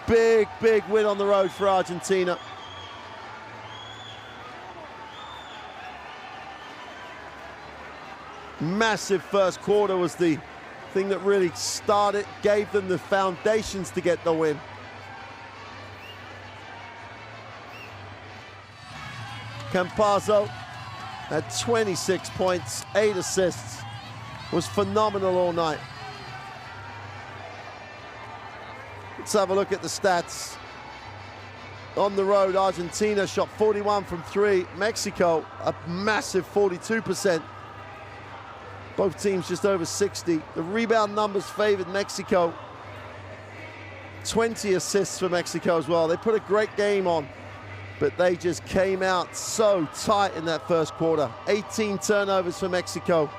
Big, big win on the road for Argentina. Massive first quarter was the thing that really gave them the foundations to get the win. Campazzo had 26 points, 8 assists, was phenomenal all night. Let's have a look at the stats. On the road, Argentina shot 41 from 3. Mexico, a massive 42%. Both teams just over 60. The rebound numbers favored Mexico. 20 assists for Mexico as well. They put a great game on, but they just came out so tight in that first quarter. 18 turnovers for Mexico.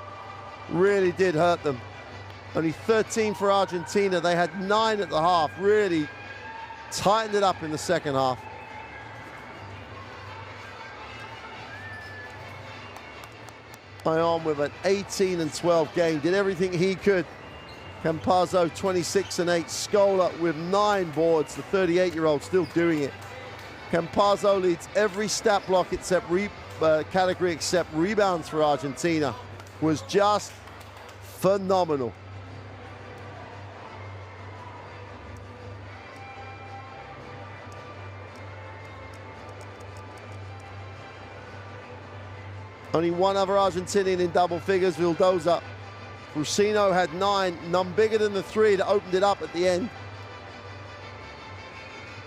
Really did hurt them. Only 13 for Argentina. They had 9 at the half. Really tightened it up in the second half. Ion with an 18-12 game. Did everything he could. Campazzo 26 and 8. Scola with 9 boards. The 38-year-old still doing it. Campazzo leads every stat block except category except rebounds for Argentina. Was just phenomenal. Only one other Argentinian in double figures, Vildoza. Rusino had 9, none bigger than the 3 that opened it up at the end.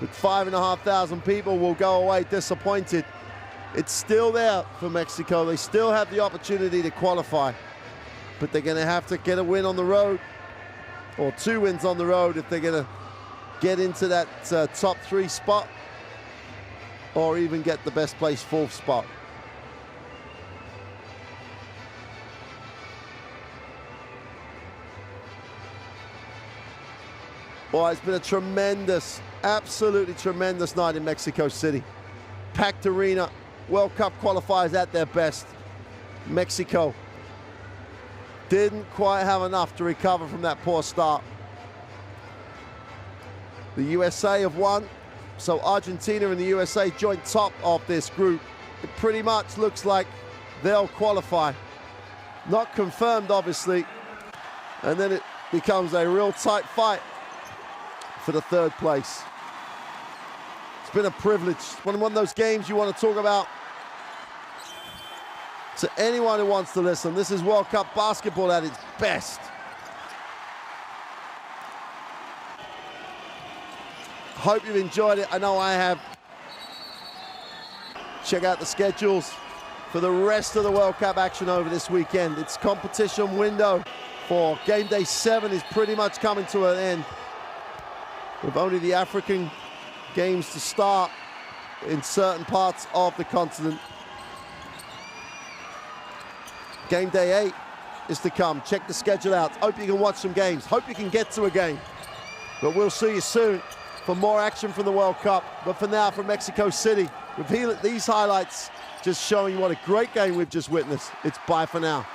But 5,500 people will go away disappointed. It's still there for Mexico. They still have the opportunity to qualify. But they're going to have to get a win on the road, or 2 wins on the road if they're going to get into that top 3 spot, or even get the best place 4th spot. Well, it's been a tremendous, absolutely tremendous night in Mexico City. Packed arena, World Cup qualifiers at their best. Mexico didn't quite have enough to recover from that poor start. The USA have won, so Argentina and the USA joint top of this group. It pretty much looks like they'll qualify. Not confirmed, obviously, and then it becomes a real tight fight for the 3rd place. It's been a privilege. One of those games you want to talk about to anyone who wants to listen. This is World Cup basketball at its best. Hope you've enjoyed it. I know I have. Check out the schedules for the rest of the World Cup action over this weekend. Its competition window for game day 7 is pretty much coming to an end, with only the African games to start in certain parts of the continent. Game day 8 is to come. Check the schedule out. Hope you can watch some games. Hope you can get to a game. But we'll see you soon for more action from the World Cup. But for now, from Mexico City, with these highlights just showing you what a great game we've just witnessed. It's bye for now.